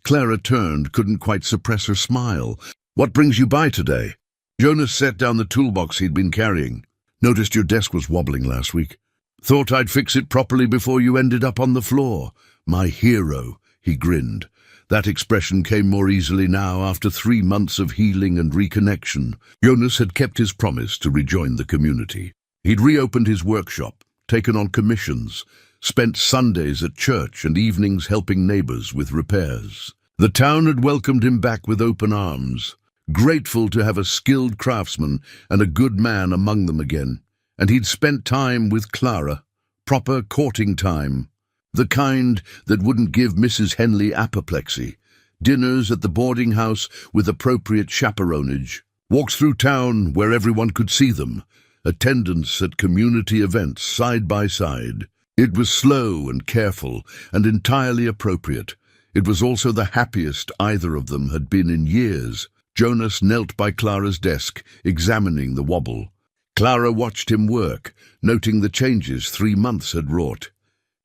Clara turned, couldn't quite suppress her smile. What brings you by today? Jonas set down the toolbox he'd been carrying. Noticed your desk was wobbling last week. Thought I'd fix it properly before you ended up on the floor. My hero, he grinned. That expression came more easily now after 3 months of healing and reconnection. Jonas had kept his promise to rejoin the community. He'd reopened his workshop, taken on commissions, spent Sundays at church and evenings helping neighbors with repairs. The town had welcomed him back with open arms, grateful to have a skilled craftsman and a good man among them again. And he'd spent time with Clara, proper courting time, the kind that wouldn't give Mrs. Henley apoplexy, dinners at the boarding house with appropriate chaperonage, walks through town where everyone could see them, attendance at community events side by side. It was slow and careful and entirely appropriate. It was also the happiest either of them had been in years. Jonas knelt by Clara's desk, examining the wobble. Clara watched him work, noting the changes 3 months had wrought.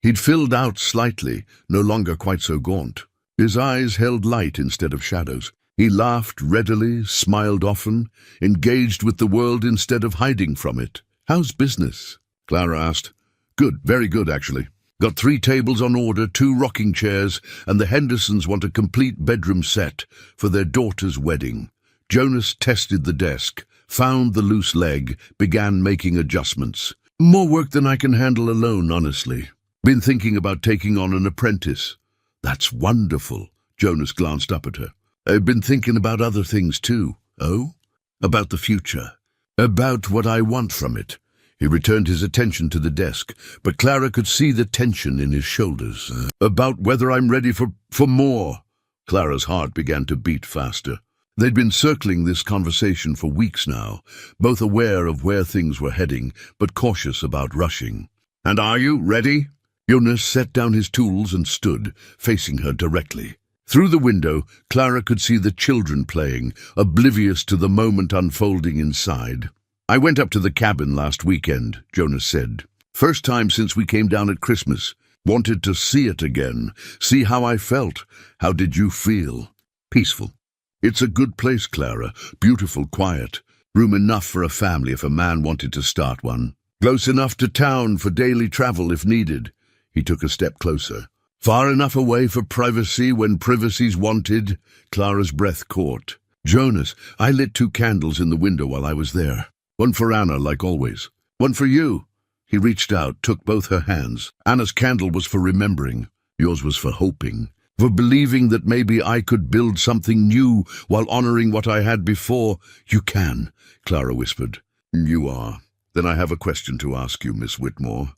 He'd filled out slightly, no longer quite so gaunt. His eyes held light instead of shadows. He laughed readily, smiled often, engaged with the world instead of hiding from it. "How's business?" Clara asked. "Good, very good, actually. Got 3 tables on order, 2 rocking chairs, and the Hendersons want a complete bedroom set for their daughter's wedding." Jonas tested the desk, found the loose leg, began making adjustments. "More work than I can handle alone, honestly. Been thinking about taking on an apprentice." "That's wonderful." Jonas glanced up at her. "I've been thinking about other things too." "Oh?" "About the future. About what I want from it." He returned his attention to the desk, but Clara could see the tension in his shoulders. "About whether I'm ready for more." Clara's heart began to beat faster. They'd been circling this conversation for weeks now, both aware of where things were heading, but cautious about rushing. "And are you ready?" Jonas set down his tools and stood, facing her directly. Through the window, Clara could see the children playing, oblivious to the moment unfolding inside. "I went up to the cabin last weekend," Jonas said. "First time since we came down at Christmas. Wanted to see it again, see how I felt. How did you feel?" "Peaceful." "It's a good place, Clara. Beautiful, quiet. Room enough for a family if a man wanted to start one. Close enough to town for daily travel if needed." He took a step closer. "Far enough away for privacy when privacy's wanted." Clara's breath caught. "Jonas, I lit 2 candles in the window while I was there. One for Anna, like always. One for you." He reached out, took both her hands. "Anna's candle was for remembering. Yours was for hoping. For believing that maybe I could build something new while honoring what I had before." "You can," Clara whispered. "You are. Then I have a question to ask you, Miss Whitmore.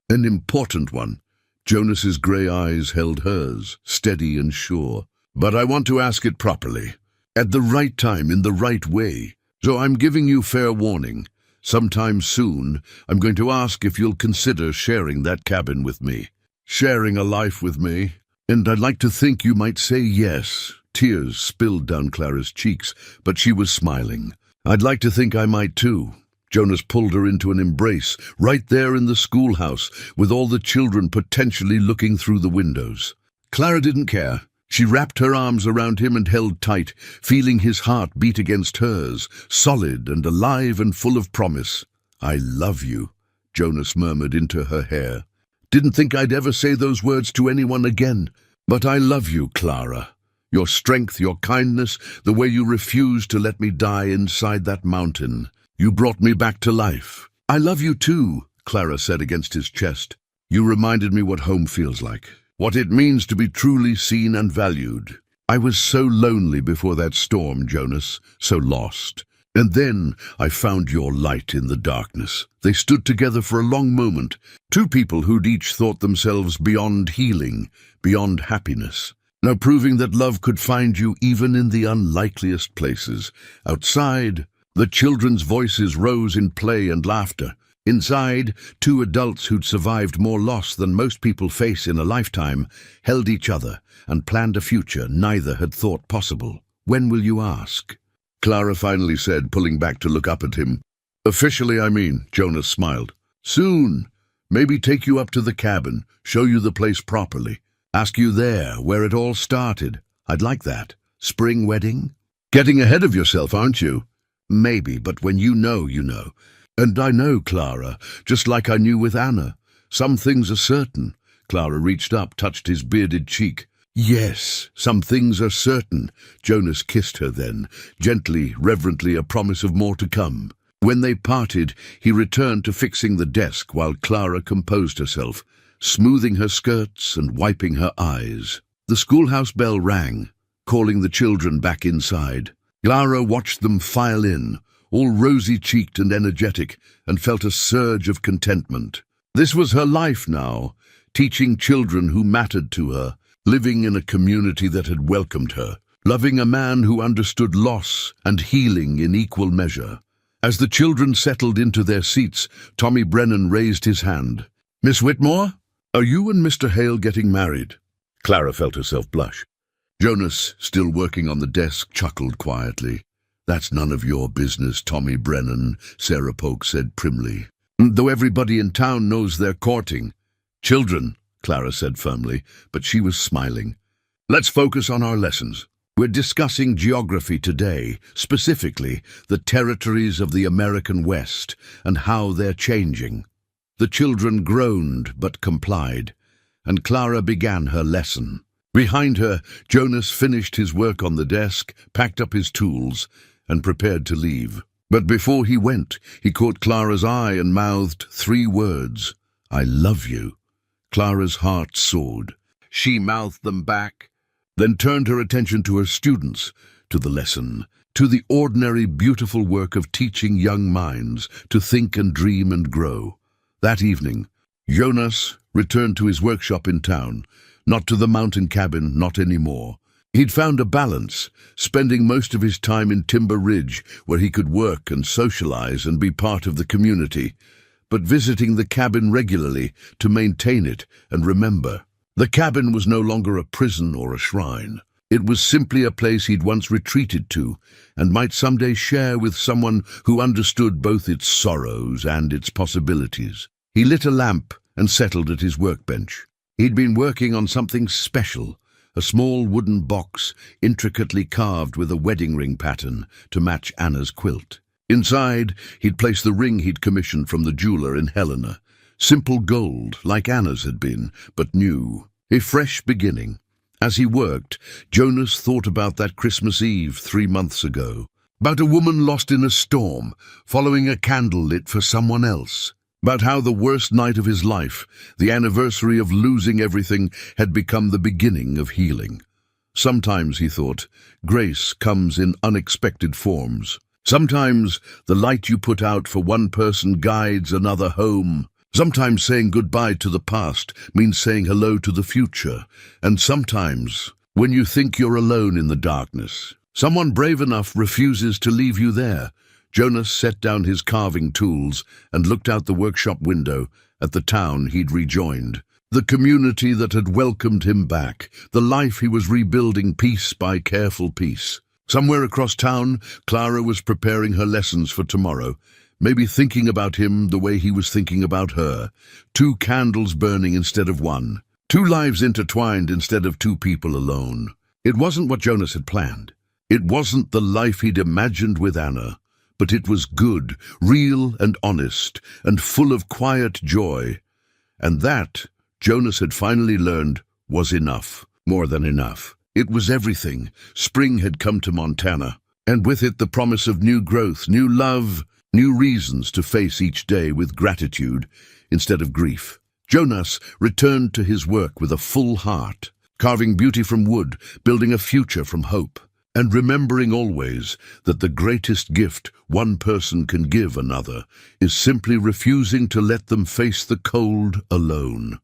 An important one." Jonas's grey eyes held hers, steady and sure. "But I want to ask it properly. At the right time, in the right way. So I'm giving you fair warning. Sometime soon, I'm going to ask if you'll consider sharing that cabin with me. Sharing a life with me. And I'd like to think you might say yes." Tears spilled down Clara's cheeks, but she was smiling. "I'd like to think I might too." Jonas pulled her into an embrace, right there in the schoolhouse, with all the children potentially looking through the windows. Clara didn't care. She wrapped her arms around him and held tight, feeling his heart beat against hers, solid and alive and full of promise. "I love you," Jonas murmured into her hair. "Didn't think I'd ever say those words to anyone again. But I love you, Clara. Your strength, your kindness, the way you refused to let me die inside that mountain. You brought me back to life." "I love you too," Clara said against his chest. "You reminded me what home feels like, what it means to be truly seen and valued. I was so lonely before that storm, Jonas, so lost. And then I found your light in the darkness." They stood together for a long moment, 2 people who'd each thought themselves beyond healing, beyond happiness. Now proving that love could find you even in the unlikeliest places. Outside, the children's voices rose in play and laughter. Inside, 2 adults who'd survived more loss than most people face in a lifetime held each other and planned a future neither had thought possible. "When will you ask?" Clara finally said, pulling back to look up at him. "Officially, I mean," Jonas smiled. "Soon. Maybe take you up to the cabin, show you the place properly. Ask you there, where it all started. I'd like that. Spring wedding?" "Getting ahead of yourself, aren't you?" "Maybe, but when you know, you know. And I know, Clara, just like I knew with Anna. Some things are certain." Clara reached up, touched his bearded cheek. "Yes, some things are certain." Jonas kissed her then, gently, reverently, a promise of more to come. When they parted, he returned to fixing the desk while Clara composed herself, smoothing her skirts and wiping her eyes. The schoolhouse bell rang, calling the children back inside. Clara watched them file in, all rosy-cheeked and energetic, and felt a surge of contentment. This was her life now, teaching children who mattered to her, living in a community that had welcomed her, loving a man who understood loss and healing in equal measure. As the children settled into their seats, Tommy Brennan raised his hand. "Miss Whitmore, are you and Mr. Hale getting married?" Clara felt herself blush. Jonas, still working on the desk, chuckled quietly. "That's none of your business, Tommy Brennan," Sarah Polk said primly. "Though everybody in town knows they're courting." "Children," Clara said firmly, but she was smiling. "Let's focus on our lessons. We're discussing geography today, specifically the territories of the American West and how they're changing." The children groaned but complied, and Clara began her lesson. Behind her, Jonas finished his work on the desk, packed up his tools, and prepared to leave. But before he went, he caught Clara's eye and mouthed 3 words, "I love you." Clara's heart soared. She mouthed them back, then turned her attention to her students, to the lesson, to the ordinary, beautiful work of teaching young minds to think and dream and grow. That evening, Jonas returned to his workshop in town, not to the mountain cabin, not anymore. He'd found a balance, spending most of his time in Timber Ridge, where he could work and socialize and be part of the community, but visiting the cabin regularly to maintain it and remember. The cabin was no longer a prison or a shrine. It was simply a place he'd once retreated to and might someday share with someone who understood both its sorrows and its possibilities. He lit a lamp and settled at his workbench. He'd been working on something special, a small wooden box intricately carved with a wedding ring pattern to match Anna's quilt. Inside, he'd placed the ring he'd commissioned from the jeweler in Helena. Simple gold, like Anna's had been, but new. A fresh beginning. As he worked, Jonas thought about that Christmas Eve 3 months ago. About a woman lost in a storm, following a candle lit for someone else. About how the worst night of his life, the anniversary of losing everything, had become the beginning of healing. Sometimes, he thought, grace comes in unexpected forms. Sometimes the light you put out for one person guides another home. Sometimes saying goodbye to the past means saying hello to the future. And sometimes, when you think you're alone in the darkness, someone brave enough refuses to leave you there. Jonas set down his carving tools and looked out the workshop window at the town he'd rejoined. The community that had welcomed him back, the life he was rebuilding piece by careful piece. Somewhere across town, Clara was preparing her lessons for tomorrow, maybe thinking about him the way he was thinking about her. 2 candles burning instead of 1. 2 lives intertwined instead of 2 people alone. It wasn't what Jonas had planned. It wasn't the life he'd imagined with Anna. But it was good, real and honest, and full of quiet joy. And that, Jonas had finally learned, was enough, more than enough. It was everything. Spring had come to Montana, and with it the promise of new growth, new love, new reasons to face each day with gratitude instead of grief. Jonas returned to his work with a full heart, carving beauty from wood, building a future from hope. And remembering always that the greatest gift one person can give another is simply refusing to let them face the cold alone.